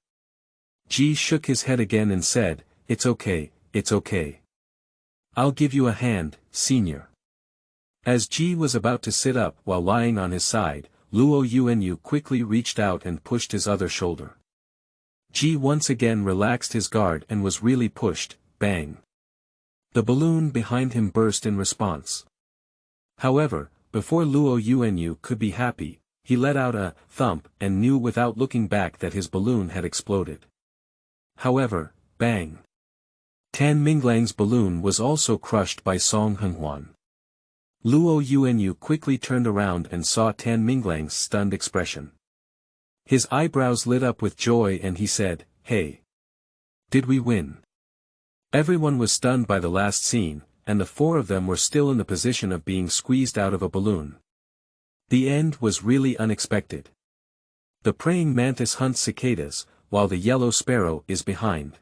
Ji shook his head again and said, it's okay, it's okay. I'll give you a hand, senior. As Ji was about to sit up while lying on his side, Luoyuan quickly reached out and pushed his other shoulder. Ji once again relaxed his guard and was really pushed, bang. The balloon behind him burst in response. However, before Luoyuan could be happy, he let out a thump and knew without looking back that his balloon had exploded. However, bang. Tan Minglang's balloon was also crushed by Song Henghuan. Luoyuan quickly turned around and saw Tan Minglang's stunned expression. His eyebrows lit up with joy and he said, "Hey! Did we win?" Everyone was stunned by the last scene, and the four of them were still in the position of being squeezed out of a balloon. The end was really unexpected. The praying mantis hunts cicadas, while the yellow sparrow is behind.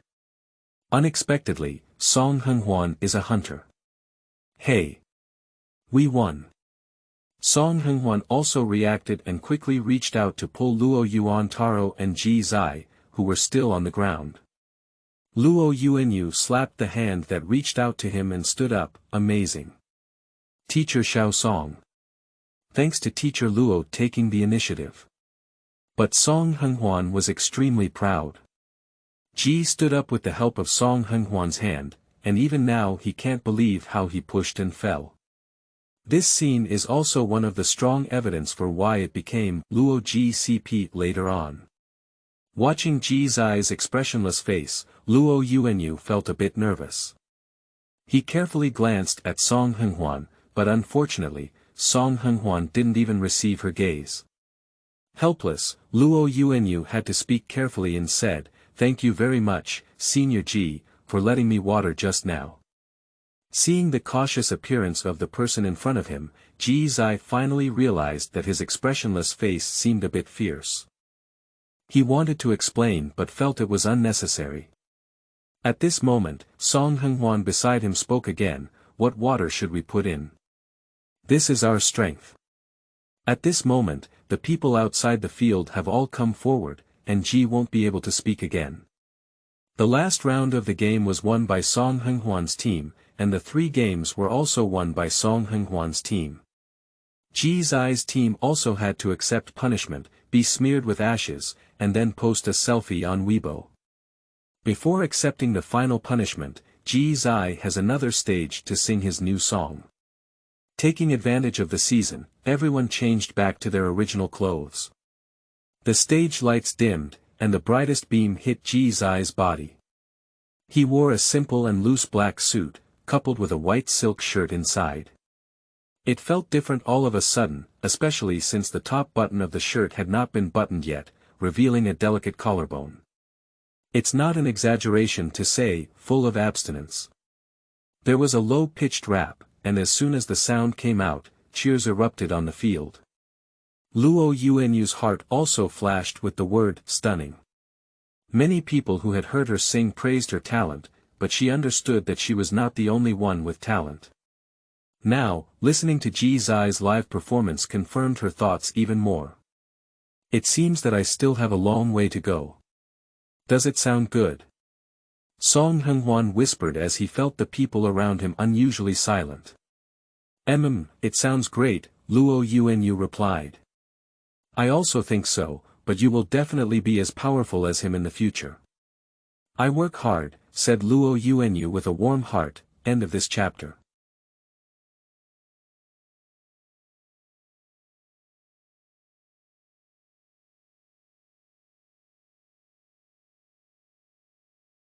Unexpectedly, Song Henghuan is a hunter. Hey! We won! Song Henghuan also reacted and quickly reached out to pull Luoyuan, Taro and Ji Zai, who were still on the ground. Luoyuan slapped the hand that reached out to him and stood up, amazing. Teacher Xiao Song. Thanks to Teacher Luo taking the initiative. But Song Henghuan was extremely proud. Ji stood up with the help of Song Henghuan's hand, and even now he can't believe how he pushed and fell. This scene is also one of the strong evidence for why it became Luo GCP later on. Watching Ji Zai's expressionless face, Luoyuan felt a bit nervous. He carefully glanced at Song Henghuan, but unfortunately, Song Henghuan didn't even receive her gaze. Helpless, Luoyuan had to speak carefully and said, "Thank you very much, Senior Ji, for letting me water just now." Seeing the cautious appearance of the person in front of him, Ji Zai finally realized that his expressionless face seemed a bit fierce. He wanted to explain but felt it was unnecessary. At this moment, Song Henghuan beside him spoke again, "What water should we put in? This is our strength." At this moment, the people outside the field have all come forward, and Ji won't be able to speak again. The last round of the game was won by Song Henghuan's team, and the 3 games were also won by Song Henghuan's team. Ji Zai's team also had to accept punishment, be smeared with ashes, and then post a selfie on Weibo. Before accepting the final punishment, Ji Zai has another stage to sing his new song. Taking advantage of the season, everyone changed back to their original clothes. The stage lights dimmed, and the brightest beam hit Ji Zai's body. He wore a simple and loose black suit, coupled with a white silk shirt inside. It felt different all of a sudden, especially since the top button of the shirt had not been buttoned yet, revealing a delicate collarbone. It's not an exaggeration to say, full of abstinence. There was a low-pitched rap, and as soon as the sound came out, cheers erupted on the field. Luoyuan's heart also flashed with the word, stunning. Many people who had heard her sing praised her talent, but she understood that she was not the only one with talent. Now, listening to Ji Zai's live performance confirmed her thoughts even more. It seems that I still have a long way to go. Does it sound good? Song Henghuan whispered as he felt the people around him unusually silent. It sounds great, Luoyuan replied. I also think so, but you will definitely be as powerful as him in the future. I work hard, said Luoyuan with a warm heart. End of this chapter.